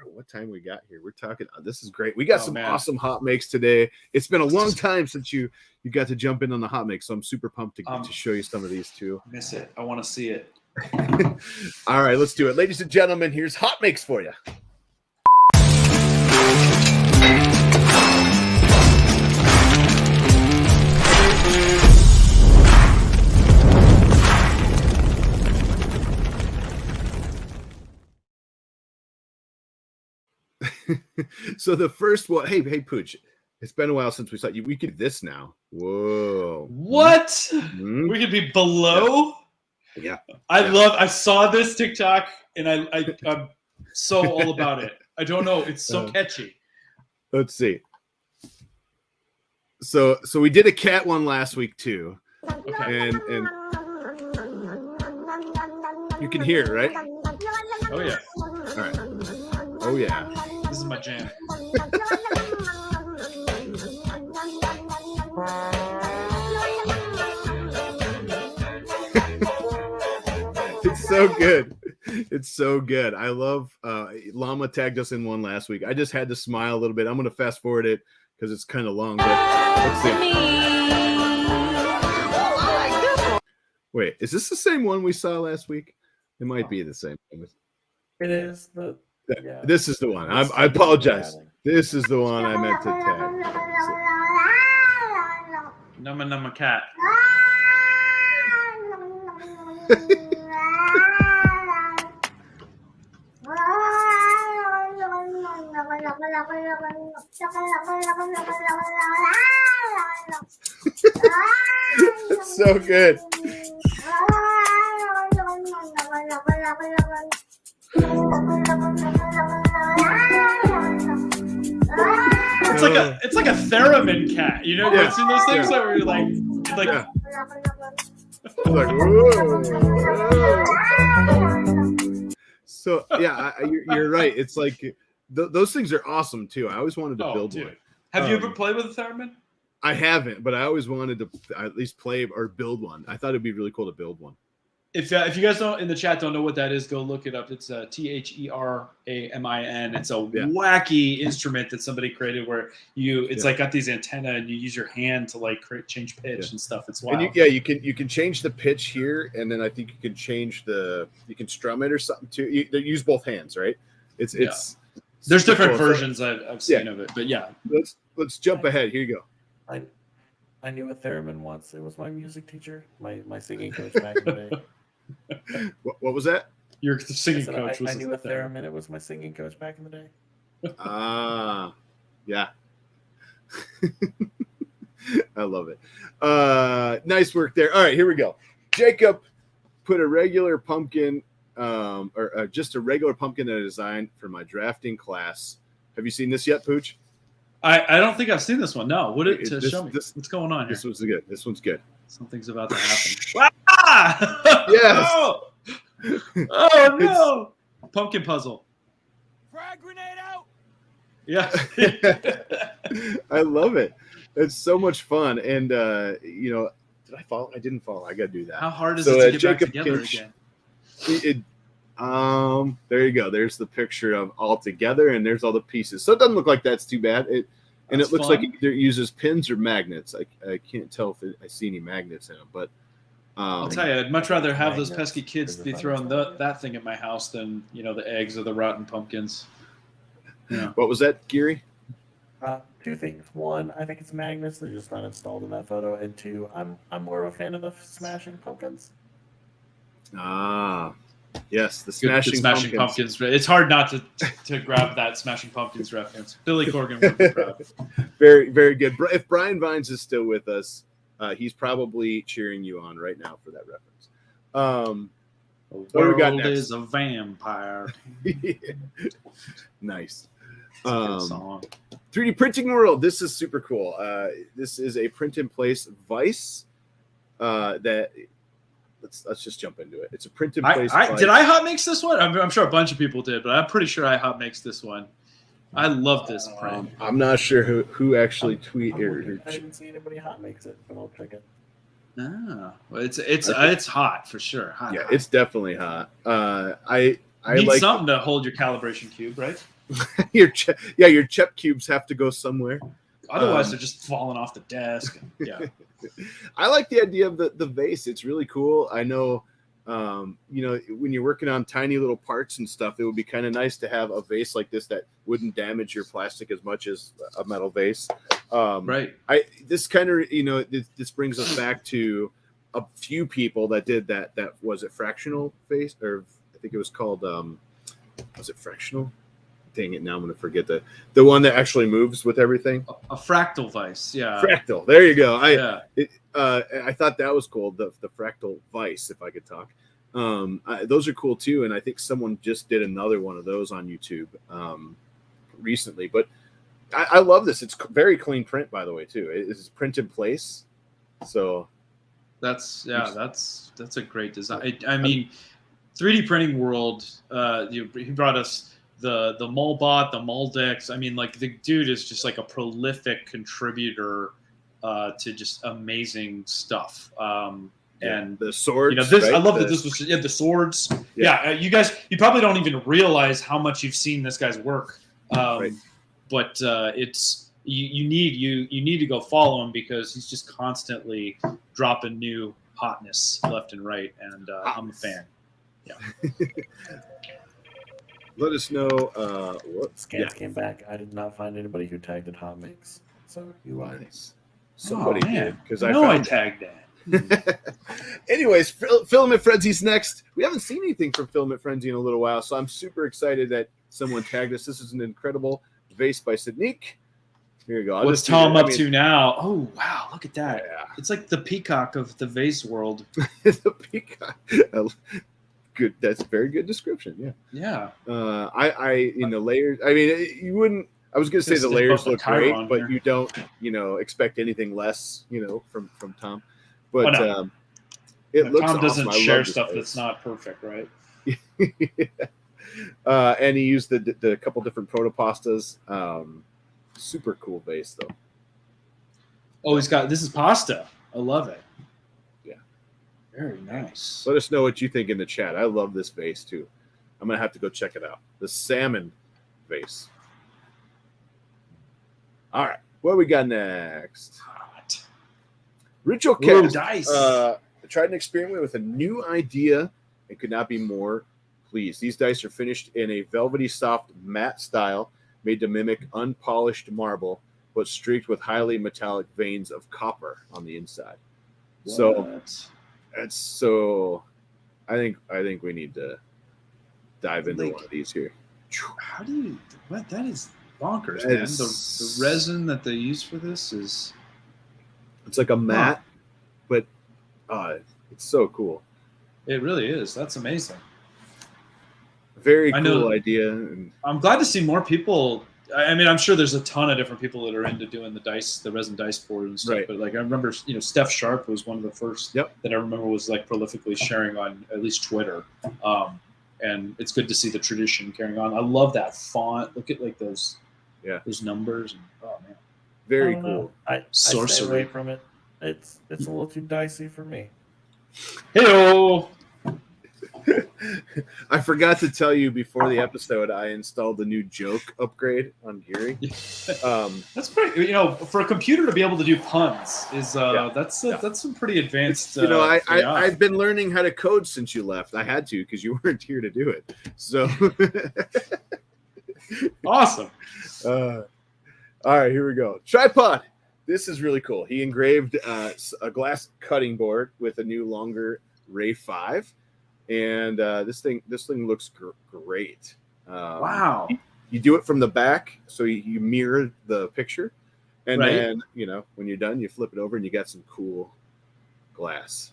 what time we got here. We're talking. This is great. We got some awesome hot makes today. It's been a long time since you got to jump in on the hot makes, so I'm super pumped to show you some of these too. Miss it. I want to see it. All right, let's do it, ladies and gentlemen. Here's hot makes for you. So the first one, hey Pooch, it's been a while since we saw you. We could do this now. Whoa. What? Mm-hmm. We could be below? Yeah. I saw this TikTok and I'm so all about it. I don't know. It's so catchy. Let's see. So we did a cat one last week too. Okay. And you can hear it, right? Oh yeah. All right. Oh yeah. This is my jam. It's so good. It's so good. I love Llama tagged us in one last week. I just had to smile a little bit. I'm going to fast forward it because it's kind of long. But let's see. Wait, is this the same one we saw last week? It might be the same. It is. This is the one. I apologize. This is the one I meant to tag. Number cat. It's so good. It's like a theremin cat. You know, you've seen those things where you're like yeah. Like, whoa. So yeah, you're right. It's like those things are awesome too. I always wanted to build one. Have you ever played with a theremin? I haven't, but I always wanted to at least play or build one. I thought it'd be really cool to build one. If you guys don't in the chat don't know what that is, go look it up. It's a THERAMIN. It's a wacky instrument that somebody created where it's like got these antennae and you use your hand to like change pitch and stuff. It's wild. And you can change the pitch here, and then I think you can change you can strum it or something too. You use both hands, right? It's there's different versions I've seen of it, but yeah. Let's jump ahead. Here you go. I knew a theremin once. It was my music teacher, my singing coach back in the day. What was that? Your singing coach was I knew a theremin. It was my singing coach back in the day. Yeah. I love it. Nice work there. All right, here we go. Jacob put a regular pumpkin, or just a regular pumpkin in a design for my drafting class. Have you seen this yet, Pooch? I don't think I've seen this one. No. Show me. What's going on here? This one's good. This one's good. Something's about to happen. Ah! Yes. Oh no! Pumpkin puzzle. Frag grenade out. Yeah. I love it. It's so much fun. And did I fall? I didn't fall. I gotta do that. How hard is it to get Jacob back together again? There you go. There's the picture of all together, and there's all the pieces. So it doesn't look like that's too bad. It looks like it either uses pins or magnets. I can't tell if I see any magnets in them, but I'll tell you, I'd much rather have those pesky kids be throwing that thing at my house than the eggs or the rotten pumpkins. Yeah. What was that, Geary? Two things. One, I think it's magnets. They're just not installed in that photo. And two, I'm more of a fan of the smashing pumpkins. Yes, the smashing pumpkins. It's hard not to grab that Smashing Pumpkins reference. Billy Corgan would be proud. Very, very good. If Brian Vines is still with us, he's probably cheering you on right now for that reference. What do we got next? Is a vampire. Nice. Song. 3D printing world. This is super cool. This is a print in place vise that. Let's just jump into it. It's a print in place. Did I hot makes this one? I'm sure a bunch of people did, but I'm pretty sure I hot makes this one. I love this print. I'm not sure who actually tweeted. I didn't see anybody hot makes it, but I'll check it. Well, it's hot for sure. Hot. Yeah, it's definitely hot. I I Need like something to hold your calibration cube, right? your Chep cubes have to go somewhere. Otherwise, they're just falling off the desk. Yeah. I like the idea of the vase. It's really cool. I know, when you're working on tiny little parts and stuff, it would be kind of nice to have a vase like this that wouldn't damage your plastic as much as a metal vase. Right. This kind of, this brings us back to a few people that did that. That was it, fractional vase, or I think it was called, was it fractional? Dang it! Now I'm going to forget the one that actually moves with everything. A fractal vice, yeah. Fractal. There you go. Yeah. I thought that was cool. The fractal vice, if I could talk. Those are cool too, and I think someone just did another one of those on YouTube recently. But I love this. It's very clean print, by the way, too. It's print in place, so That's a great design. I mean, 3D printing world. He brought us the Molbot, the Moldex. I mean, like, the dude is just like a prolific contributor to just amazing stuff. And the swords. I love that this was the swords. Yeah, you guys, you probably don't even realize how much you've seen this guy's work. But it's you need to go follow him, because he's just constantly dropping new hotness left and right, and I'm a fan. Yeah. Let us know what Scans came back. I did not find anybody who tagged at HotMakes. So you are. Nice. Somebody did, because I tagged that. Anyways, Filament Frenzy's next. We haven't seen anything from Filament Frenzy in a little while, so I'm super excited that someone tagged us. This is an incredible vase by Sidnique. Here you go. What's Tom up to now? Oh, wow. Look at that. Yeah. It's like the peacock of the vase world. The peacock. Good. That's a very good description. Yeah. Yeah. I in the layers. I mean, you wouldn't. I was going to say the layers look great, but you don't, expect anything less, from Tom. But it looks Tom awesome. doesn't share stuff that's not perfect, right? And he used the couple different protopastas. Super cool vase though. Oh, this is pasta. I love it. Yeah. Very nice. Let us know what you think in the chat. I love this vase too. I'm going to have to go check it out. The salmon vase. All right. What we got next? Ritual Cast dice. Tried an experiment with a new idea and could not be more pleased. These dice are finished in a velvety soft matte style made to mimic unpolished marble, but streaked with highly metallic veins of copper on the inside. What? I think we need to dive into one of these here. How do you? What? That is bonkers, man. The resin that they use for this is. It's like a matte, but it's so cool. It really is. That's amazing. Very cool idea. And I'm glad to see more people. I mean, I'm sure there's a ton of different people that are into doing the resin dice board and stuff. Right. But like, I remember, Steph Sharp was one of the first that I remember was like prolifically sharing on at least Twitter. And it's good to see the tradition carrying on. I love that font. Look at like those numbers. And, oh man, very cool. I stay away from it. It's a little too dicey for me. Hey-o! I forgot to tell you before the episode, I installed the new joke upgrade on Geary. That's pretty. For a computer to be able to do puns is that's some pretty advanced. I've been learning how to code since you left. I had to because you weren't here to do it. So awesome. All right, here we go. Tripod. This is really cool. He engraved a glass cutting board with a new longer Ray 5. And this thing looks great. Wow! You do it from the back, so you mirror the picture, and then when you're done, you flip it over, and you got some cool glass.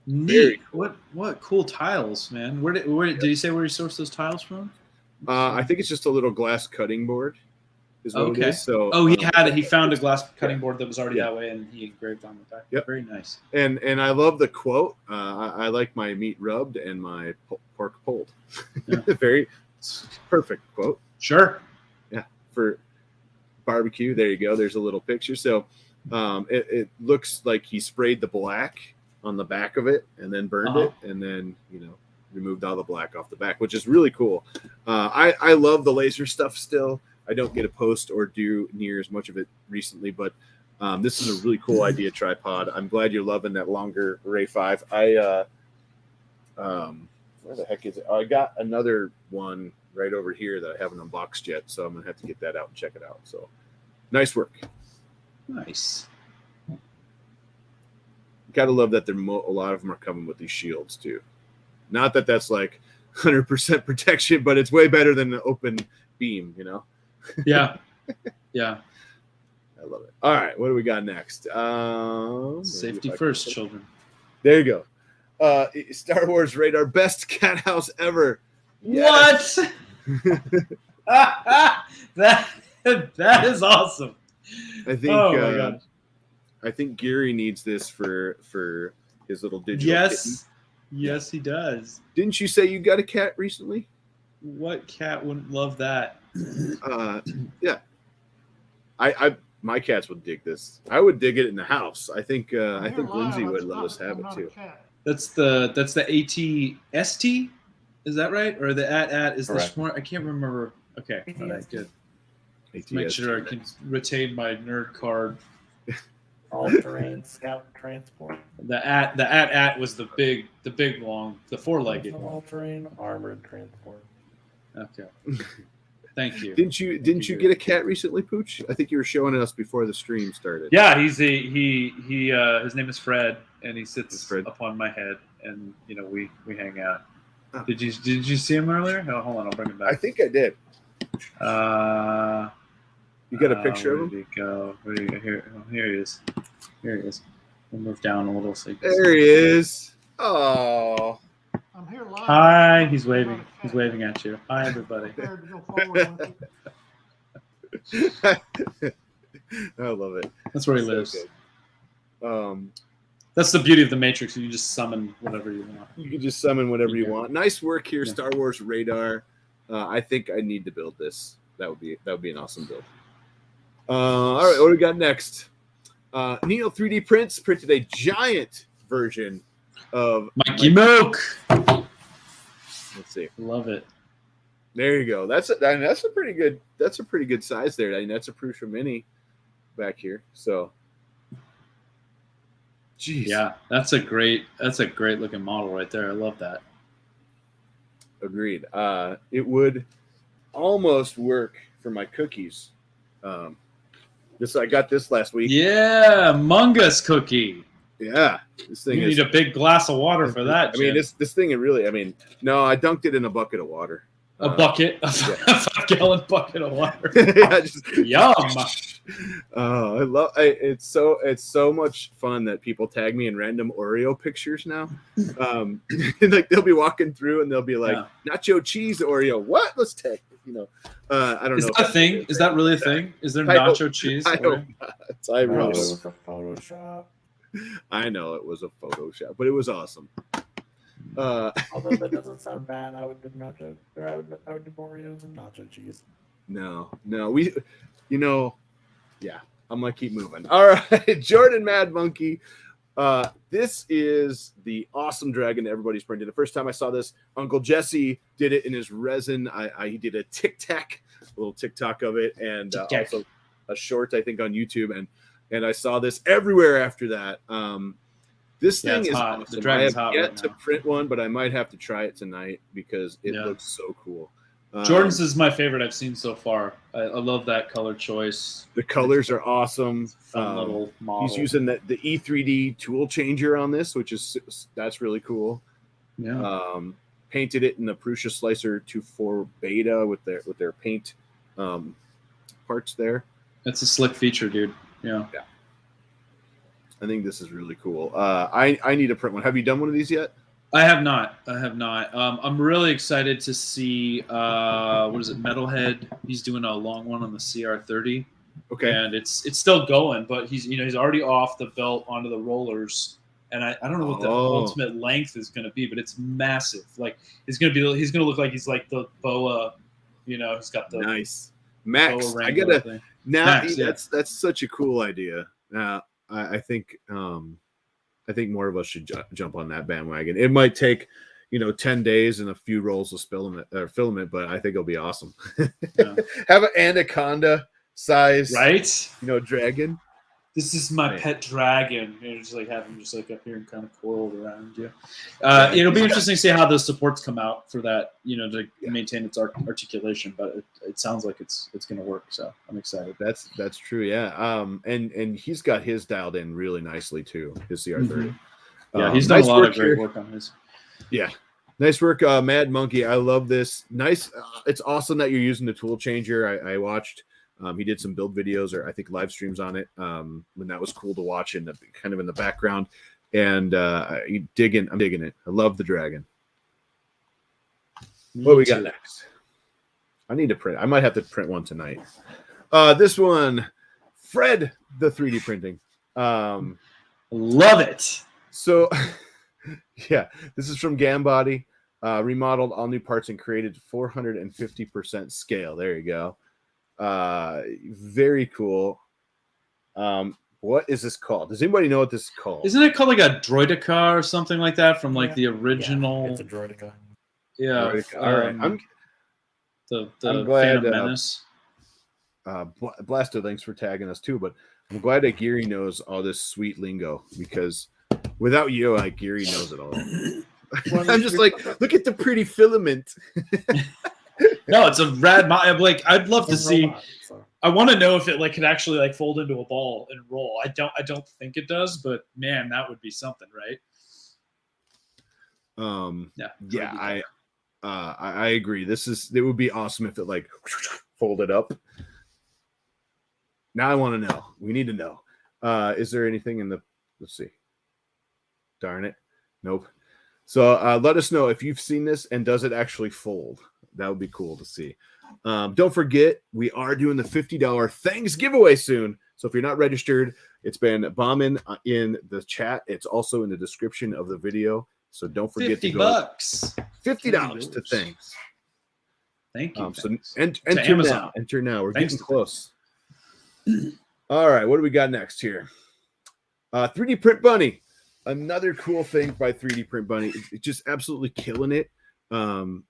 Neat. Cool. What cool tiles, man? Where did you say where you sourced those tiles from? I think it's just a little glass cutting board. Is what it is. So he found a glass cutting board that was already that way, and he engraved on the back. Yep. Very nice. And I love the quote. I like my meat rubbed and my pork pulled. Yeah. Very perfect quote. Sure. Yeah. For barbecue, there you go. There's a little picture. So it looks like he sprayed the black on the back of it and then burned it, and then removed all the black off the back, which is really cool. I love the laser stuff still. I don't get to post or do near as much of it recently, but this is a really cool idea tripod. I'm glad you're loving that longer Ray 5. Where the heck is it? Oh, I got another one right over here that I haven't unboxed yet, so I'm gonna have to get that out and check it out. So nice work. Nice. Gotta love that a lot of them are coming with these shields too. Not that that's like 100% protection, but it's way better than the open beam, you know? Yeah. Yeah. I love it. All right, what do we got next? Safety first, children. There you go. Star Wars radar, best cat house ever. Yes. What? that is awesome. I think. Oh my gosh. I think Gary needs this for his little digital. Yes. kitten. Yes, he does. Didn't you say you got a cat recently? What cat wouldn't love that? Yeah. My cats would dig this. I would dig it in the house. I think Lindsay would let us have it too. That's the ATST. Is that right? Or the at is Correct. the smart? I can't remember. Okay. All right, good. ATS Make sure I can retain my nerd card. All-terrain scout transport. The at was the big long, the four-legged one. All-terrain armored transport. Okay. Thank you. Didn't you get a cat recently, Pooch? I think you were showing us before the stream started. Yeah, his name is Fred, and he sits Fred. up on my head, and we hang out. Oh. Did you see him earlier? Oh, hold on, I'll bring him I back. think I did. You got a picture of him? Where did he go? Here he is. Here he is. We'll move down a little so you can There see. he is. Oh. I'm here live. Hi, he's waving. He's waving at you. Hi, everybody. Prepared to go forward with it. I love it. That's where he So lives. good. That's the beauty of the Matrix. You just summon whatever you want. You can just summon whatever you Yeah. want. Nice work here, Yeah. Star Wars radar. I think I need to build this. That would be an awesome build. All right, what do we got next? Neo 3D Prints printed a giant version of Mikey Mook. Let's see. Love it. There you go. That's a pretty good size there. I mean, that's a Prusa Mini back here. So, geez. Yeah, that's a great looking model right there. I love that. Agreed. It would almost work for my cookies. I got this last week. Yeah, Mungus cookie. Yeah, this thing You is. need a big glass of water for that. I mean, Jim. this thing. It really. I mean, no, I dunked it in a bucket of water. A bucket, a 5-gallon bucket of water. Yeah, just, Yum. Oh, it's so much fun that people tag me in random Oreo pictures now. And like they'll be walking through and they'll be like, nacho cheese Oreo. What? Let's tag. I don't Is know. that a thing? Is that really a thing? Is there I hope- nacho cheese? I hope not. I No, really it hope. was a Photoshop. I know it was a Photoshop, but it was awesome. Although that doesn't sound bad, I would do nacho. Or I would do Oreos and nacho cheese. No, yeah, I'm gonna keep moving. All right, Jordan Mad Monkey. This is the awesome dragon that everybody's printed. The first time I saw this, Uncle Jesse did it in his resin. He did a little TikTok of it, and also a short, I think, on YouTube. And I saw this everywhere after that. This thing is hot. The awesome. I dragon's have hot yet right to now. print one, but I might have to try it tonight because it Yeah. looks so cool. Jordan's is my favorite I've seen so far. I love that color choice. The colors are awesome. Fun little model. He's using the E3D tool changer on this, that's really cool. Yeah. Painted it in the Prusa Slicer 2.4 beta with their paint parts there. It's a slick feature, dude. Yeah. I think this is really cool. I need to print one. Have you done one of these yet? I have not. I'm really excited to see what is it, Metalhead. He's doing a long one on the CR30. Okay. And it's still going, but he's already off the belt onto the rollers. And I don't know what the ultimate length is going to be, but it's massive. Like he's going to look like he's like the boa, he's got the nice Max. boa I wrangler gotta thing. now. Max, yeah. That's such a cool idea. I think more of us should jump on that bandwagon. It might take, 10 days and a few rolls of filament, but I think it'll be awesome. Yeah. Have an anaconda size, Right? dragon. This is my Right. pet dragon. Just like have him just like up here and kind of coiled around you. It'll be interesting to see how those supports come out for that, to maintain its articulation. But it sounds like it's going to work. So I'm excited. That's true. Yeah. And he's got his dialed in really nicely too. His CR30. Yeah, he's done nice a lot work of great here. work on his. Yeah. Nice work, Mad Monkey. I love this. Nice. It's awesome that you're using the tool changer. I watched. He did some build videos or I think live streams on it. When that was cool to watch in the background. And I'm digging it. I love the dragon. What we got next? I need to print. I might have to print one tonight. This one, Fred, the 3D printing. Love it. So, yeah, this is from Gambody. Remodeled all new parts and created 450% scale. There you go. Very cool. What is this called? Does anybody know what this is called? Isn't it called like a Droideka or something like that from like the original? Yeah, it's a Droideka. Yeah. All right. I'm I'm glad, Phantom Menace. Blasto, thanks for tagging us too. But I'm glad that Geary knows all this sweet lingo because without you, Geary knows it all. I'm just like, look at the pretty filament. No, it's a rad. I'd love to see. I want to know if it could actually fold into a ball and roll. I don't think it does, but man, that would be something, right? Yeah, I agree. It would be awesome if it folded up. Now I want to know. We need to know. Is there anything in the? Let's see. Darn it. Nope. So let us know if you've seen this and does it actually fold. That would be cool to see. Don't forget, we are doing the $50 Thanks giveaway soon. So if you're not registered, it's been bombing in the chat. It's also in the description of the video. So don't forget to go. $50 to Thanks. Thank you. So enter now. Enter now. We're getting close. All right. What do we got next here? 3D Print Bunny. Another cool thing by 3D Print Bunny. It's just absolutely killing it.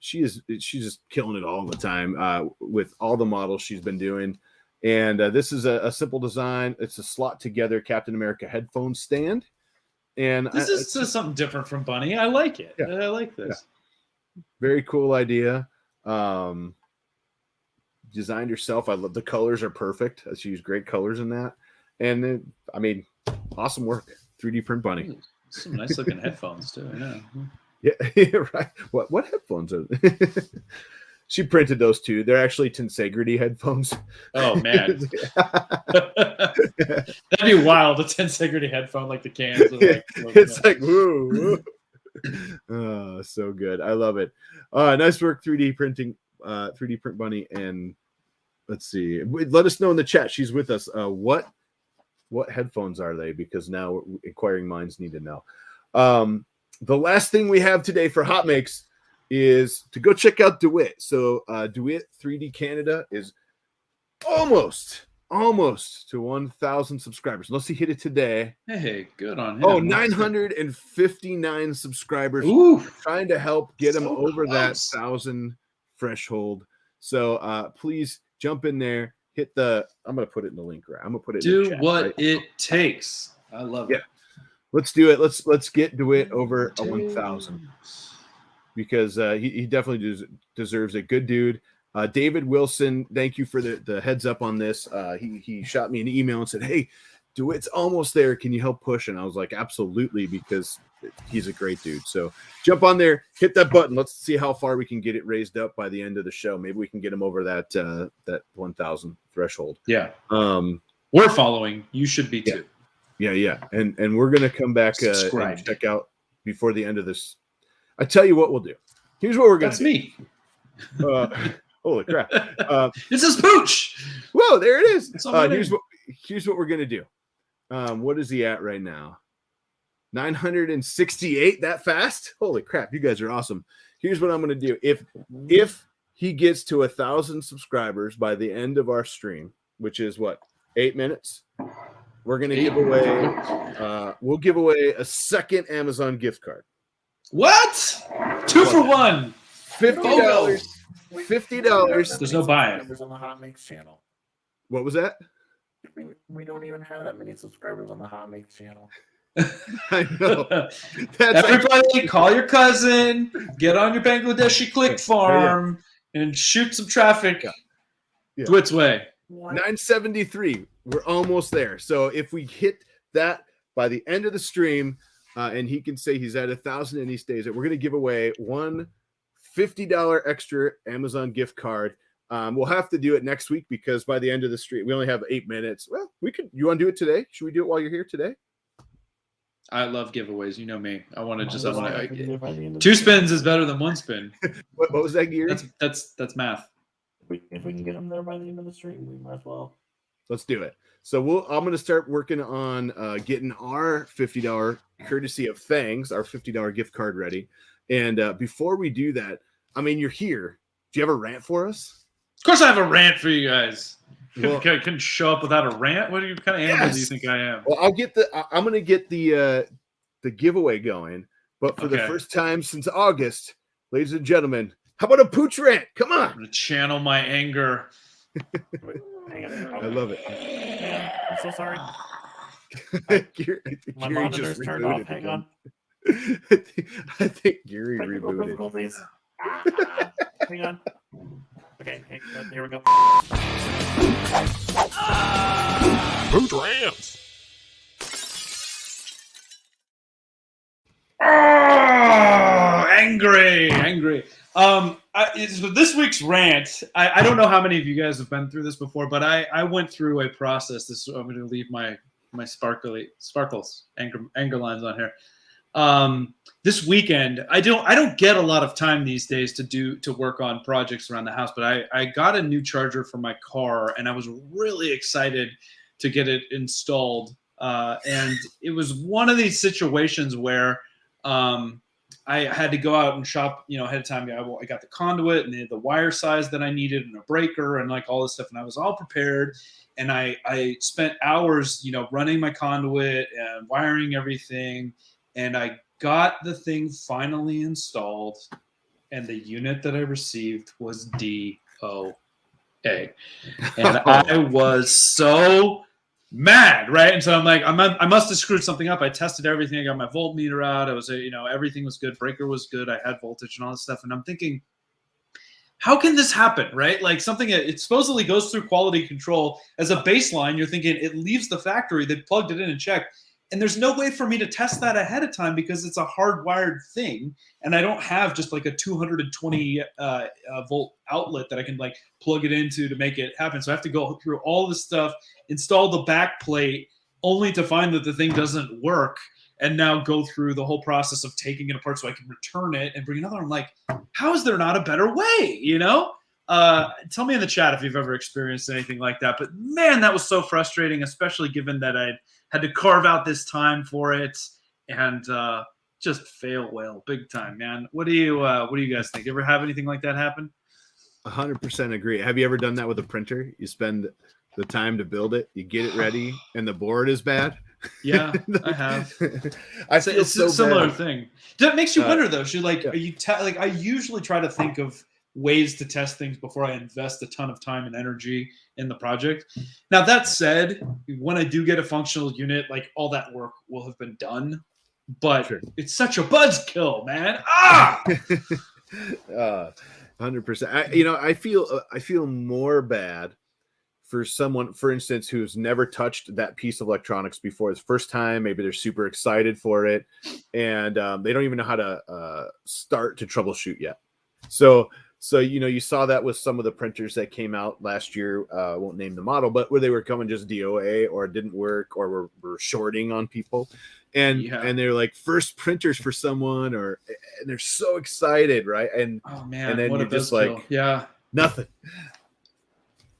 She's just killing it all the time with all the models she's been doing. And this is a simple design. It's a slot together Captain America headphone stand. And this is something different from Bunny. I like it. Yeah. I like this. Yeah. Very cool idea. Designed herself. I love the colors are perfect. She used great colors in that. And then, awesome work. 3D Print Bunny. Some nice looking headphones too. Yeah. Yeah, right. What headphones are they? She printed those too. They're actually Tensegrity headphones. Oh man, that'd be wild. A Tensegrity headphone like the cans. It's like woo. Oh, so good. I love it. Nice work, 3D printing, 3D Print Bunny. And let's see. Let us know in the chat. She's with us. What headphones are they? Because now inquiring minds need to know. The last thing we have today for HotMakes is to go check out DeWitt. So DeWitt 3D Canada is almost to 1,000 subscribers. Unless he hit it today. Hey, good on him. Oh, 959 subscribers. Ooh, trying to help get him over close. that 1,000 threshold. So please jump in there. Hit the. I'm gonna put it in the link. Right. I'm gonna put it. Do in the chat, what right? it takes. I love it. Let's do it. Let's get DeWitt over a 1,000 because he definitely deserves it. Good dude. David Wilson, thank you for the heads up on this. He shot me an email and said, "Hey, DeWitt's almost there. Can you help push?" And I was like, "Absolutely," because he's a great dude. So jump on there, hit that button. Let's see how far we can get it raised up by the end of the show. Maybe we can get him over that 1,000 threshold. Yeah. We're following. You should be too. Yeah. And we're gonna come back and check out before the end of this. I tell you what we'll do. Here's what we're gonna do. Me. Holy crap! This is Pooch. Whoa, there it is. Here's what we're gonna do. What is he at right now? 968. That fast? Holy crap! You guys are awesome. Here's what I'm gonna do. If he gets to 1,000 subscribers by the end of our stream, which is what 8 minutes, we're gonna give away. We'll give away a second Amazon gift card. What? 2 for 1. $50. $50. There's no buying. Subscribers on the HotMakes channel. What was that? We don't even have that many subscribers on the HotMakes channel. I know. Everybody, call your cousin, get on your Bangladeshi click farm, and shoot some traffic Dwit's way. 973. We're almost there. So if we hit that by the end of the stream, and he can say he's at 1,000 and he stays it, we're going to give away one $50 extra Amazon gift card. We'll have to do it next week because by the end of the stream, we only have 8 minutes. Well, we could. You want to do it today? Should we do it while you're here today? I love giveaways. You know me. I want to just. 2 spins is better than 1 spin. What was that, Gary? That's math. If we can get them there by the end of the stream, we might as well. Let's do it. So I'm going to start working on getting our $50 courtesy of Thangs, our $50 gift card ready. And before we do that, I mean, you're here. Do you have a rant for us? Of course, I have a rant for you guys. Well, I couldn't show up without a rant. What kind of animal do you think I am? Well, I'm going to get the giveaway going. But for the first time since August, ladies and gentlemen, how about a pooch rant? Come on. I'm going to channel my anger. I love it. Yeah, I'm so sorry. My Gary monitor's just turned off. rebooted Hang on. I think Gary Technical rebooted. difficulties. Hang on. Okay, here we go. Pooch rants. Oh, angry. So this week's rant, I don't know how many of you guys have been through this before, but I went through a process. I'm going to leave my sparkles anger lines on here. This weekend, I don't get a lot of time these days to work on projects around the house, but I got a new charger for my car, and I was really excited to get it installed. And it was one of these situations where I had to go out and shop, ahead of time. I got the conduit and the wire size that I needed and a breaker and like all this stuff. And I was all prepared. And I spent hours, running my conduit and wiring everything. And I got the thing finally installed. And the unit that I received was DOA. And I was so mad, right? And so I'm like, I must have screwed something up. I tested everything. I got my voltmeter out. I was, everything was good. Breaker was good. I had voltage and all this stuff. And I'm thinking, how can this happen, right? Like something, it supposedly goes through quality control as a baseline. You're thinking it leaves the factory. They plugged it in and checked. And there's no way for me to test that ahead of time because it's a hardwired thing. And I don't have just like a 220 volt outlet that I can like plug it into to make it happen. So I have to go through all this stuff, install the back plate only to find that the thing doesn't work. And now go through the whole process of taking it apart so I can return it and bring another. I'm like, how is there not a better way? Tell me in the chat if you've ever experienced anything like that. But man, that was so frustrating, especially given that I had to carve out this time for it and just fail whale big time, man. What do you guys think? Ever have anything like that happen? 100% agree. Have you ever done that with a printer? You spend the time to build it, you get it ready, and the board is bad. Yeah, I have. It's a similar bad. thing. That makes you wonder, though. Are you I usually try to think of ways to test things before I invest a ton of time and energy in the project. Now, that said, when I do get a functional unit, like all that work will have been done. But It's such a buzzkill, man. 100%. I feel more bad for someone, for instance, who's never touched that piece of electronics before. It's the first time. Maybe they're super excited for it, and they don't even know how to start to troubleshoot yet. So you saw that with some of the printers that came out last year. I won't name the model, but where they were coming just DOA or it didn't work or were shorting on people, and they're like first printers for someone, and they're so excited, right? And oh man, and then what you're just like nothing.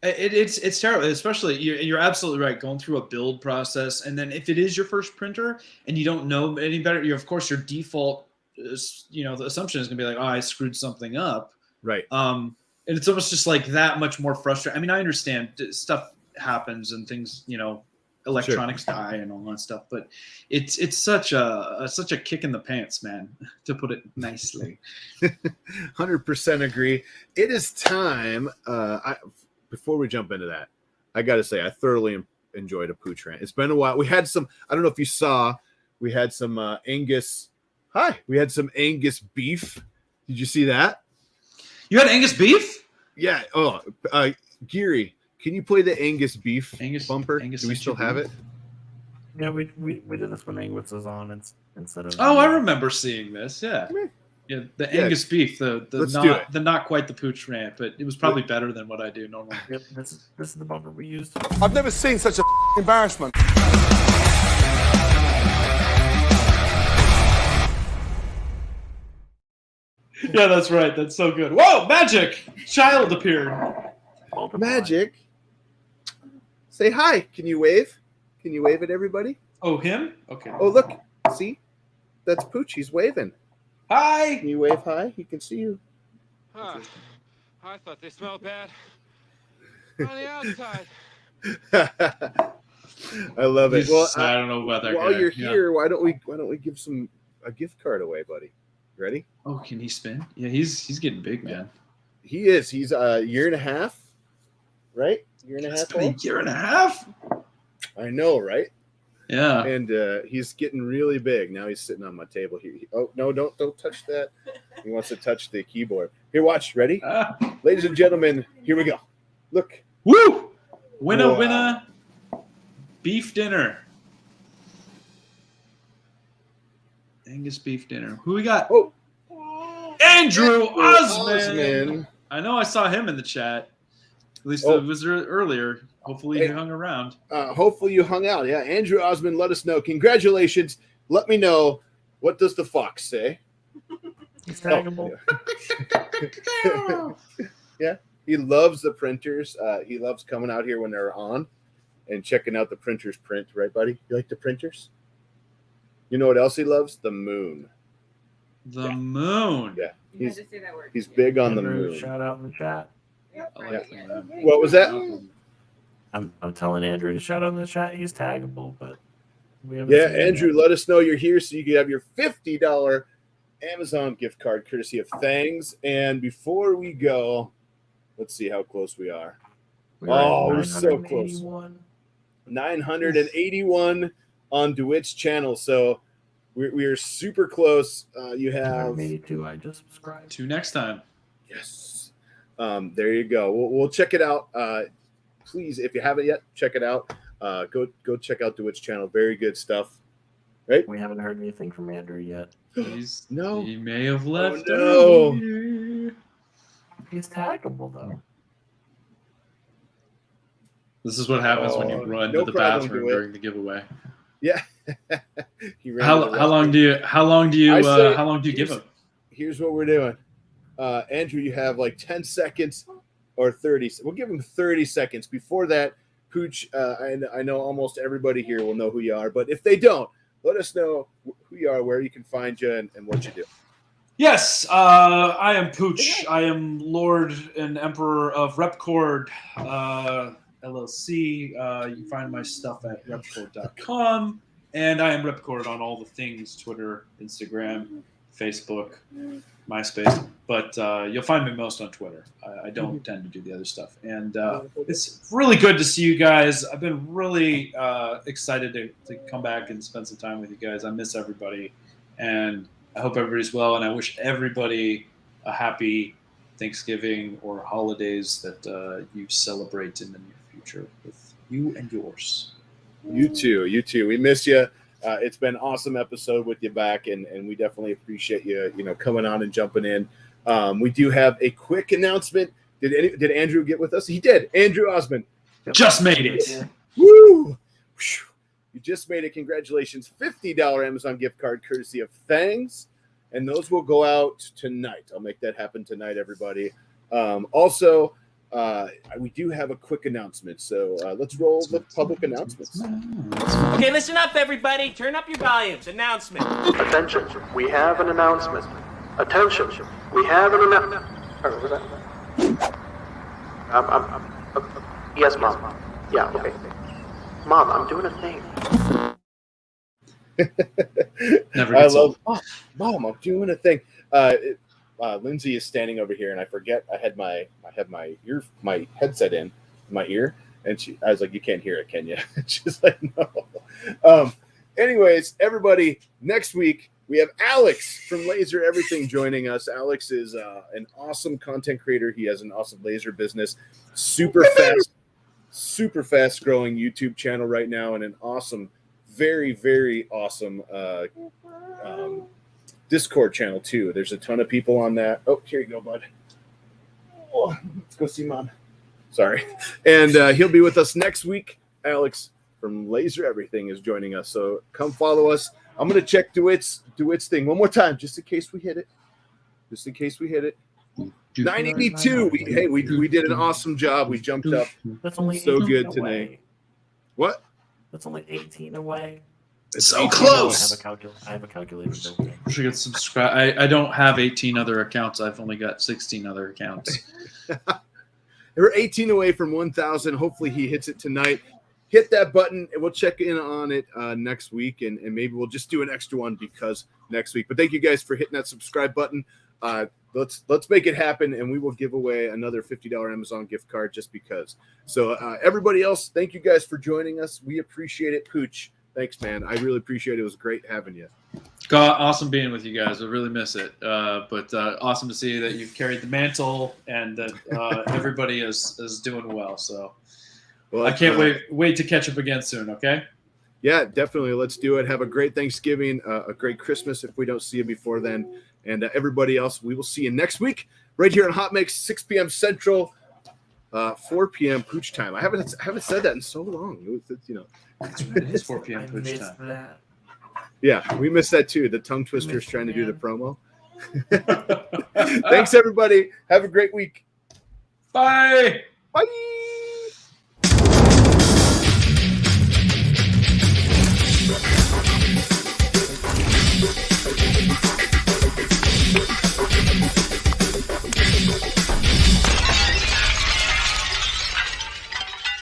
It's terrible, especially you're absolutely right. Going through a build process, and then if it is your first printer and you don't know any better, of course your default, the assumption is gonna be like, oh, I screwed something up, right? And it's almost just like that much more frustrating. I mean, I understand stuff happens and things, electronics die and all that stuff. But it's such a kick in the pants, man, to put it nicely. 100% agree. It is time. Before we jump into that, I got to say I thoroughly enjoyed a pooch rant. It's been a while. We had some. I don't know if you saw. We had some Angus. Hi. We had some Angus beef. Did you see that? You had Angus beef? Yeah. Oh, Geary, can you play the Angus beef bumper? Angus Do we still have it? Yeah, we did this when Angus was on instead of. Oh, I remember seeing this. Yeah. Yeah, the Angus beef, the not quite the pooch rant, but it was probably better than what I do normally. Yep, this is the bumper we used. I've never seen such a embarrassment. Yeah, that's right. That's so good. Whoa, magic! Child appeared. Magic. Say hi. Can you wave? Can you wave at everybody? Oh, him? Okay. Oh, look. See? That's Pooch. He's waving. Hi. Can you wave hi? He can see you. Huh. I thought they smelled bad on the outside. I love it. Well, I don't know about that. While you're here, why don't we give a gift card away, buddy? Ready? Oh, can he spin? Yeah, he's getting big, man. He is. He's a year and a half, right? Year and a half old? A year and a half? I know, right? Yeah. And he's getting really big. Now he's sitting on my table here. Oh, no, don't touch that. He wants to touch the keyboard. Here, watch. Ready? Ladies and gentlemen, here we go. Look. Woo! Winner. Beef dinner. Angus beef dinner. Who we got? Oh. Andrew Osmond. Osmond. I know I saw him in the chat. At least it was earlier. Hopefully he hung around. Hopefully you hung out. Yeah, Andrew Osmond, let us know. Congratulations. Let me know. What does the fox say? It's taggable. Yeah, he loves the printers. He loves coming out here when they're on and checking out the printers print. Right, buddy? You like the printers? You know what else he loves? The moon. The moon. Yeah. You had to say that word. He's big on the Andrew, moon. shout out in the chat. What was that? I'm telling Andrew to shout out in the chat. He's taggable, but we haven't. Yeah, seen him Andrew, yet. let us know you're here so you can have your $50 Amazon gift card courtesy of Thangs. And before we go, let's see how close we are. We're so close. 981 on DeWitt's channel. So we are super close. You have 82. I just subscribed. 2 next time. Yes. There you go. We'll check it out. Please, if you haven't yet, check it out. Go check out DeWitt's channel. Very good stuff. Right? We haven't heard anything from Andrew yet. No. He may have left. Oh, earlier. He's taggable though. This is what happens when you run no to the problem, bathroom DeWitt. during the giveaway. Yeah. How long do you give him? Here's what we're doing. Andrew, you have like 10 seconds or 30. We'll give him 30 seconds. Before that, Pooch, I know almost everybody here will know who you are, but if they don't, let us know who you are, where you can find you, and what you do. Yes, I am Pooch. I am Lord and Emperor of Repcord LLC. You can find my stuff at repcord.com. And I am Repcord on all the things, Twitter, Instagram, Facebook, MySpace. But you'll find me most on Twitter. I don't tend to do the other stuff. And it's really good to see you guys. I've been really excited to come back and spend some time with you guys. I miss everybody. And I hope everybody's well. And I wish everybody a happy Thanksgiving or holidays that you celebrate in the near future with you and yours. You too. We miss you. It's been an awesome episode with you back, and we definitely appreciate you, coming on and jumping in. We do have a quick announcement. Did Andrew get with us? He did. Andrew Osmond. Just made it. Woo! You just made it. Congratulations. $50 Amazon gift card courtesy of Thangs. And those will go out tonight. I'll make that happen tonight, everybody. Also, we do have a quick announcement. So let's roll the public announcements. Okay, listen up, everybody. Turn up your volumes. Announcement. Attention, we have an announcement. Attention, we have an announcement. What was that? Yes, Mom. Yeah, okay. Mom, I'm doing a thing. Never I gets love. old. Oh, Mom, I'm doing a thing. Lindsay is standing over here, and I forget I had my headset in my ear, and I was like, "You can't hear it, can you?" She's like, "No." Anyways, everybody, next week we have Alex from Laser Everything joining us. Alex is an awesome content creator. He has an awesome laser business, super fast growing YouTube channel right now, and an awesome, very, very awesome Discord channel too. There's a ton of people on that. Oh, here you go, bud. Oh, let's go see Mom. Sorry. And he'll be with us next week. Alex from Laser Everything is joining us. So come follow us. I'm going to check DeWitt's thing one more time, just in case we hit it. 982. We did an awesome job. We jumped up. That's only So 18 good away. tonight. What? That's only 18 away. It's So 18 close. I have a calculator. Built in. I should get subscribe. I don't have 18 other accounts. I've only got 16 other accounts. We're 18 away from 1,000. Hopefully he hits it tonight. Hit that button, and we'll check in on it next week, and maybe we'll just do an extra one because next week. But thank you guys for hitting that subscribe button. Let's make it happen, and we will give away another $50 Amazon gift card just because. So everybody else, thank you guys for joining us. We appreciate it. Pooch, thanks, man. I really appreciate it. It was great having you. God, awesome being with you guys. I really miss it. But awesome to see that you've carried the mantle and that everybody is doing well. So Well, I can't wait to catch up again soon. Okay. Yeah, definitely. Let's do it. Have a great Thanksgiving, a great Christmas if we don't see you before then. And everybody else, we will see you next week right here on HotMakes, 6 p.m. Central, 4 p.m. Pooch time. I haven't said that in so long. That's right. It is 4 p.m. I Twitch missed time. that. Yeah, we missed that too. The tongue twisters trying to do the promo. Thanks, everybody. Have a great week. Bye. Bye.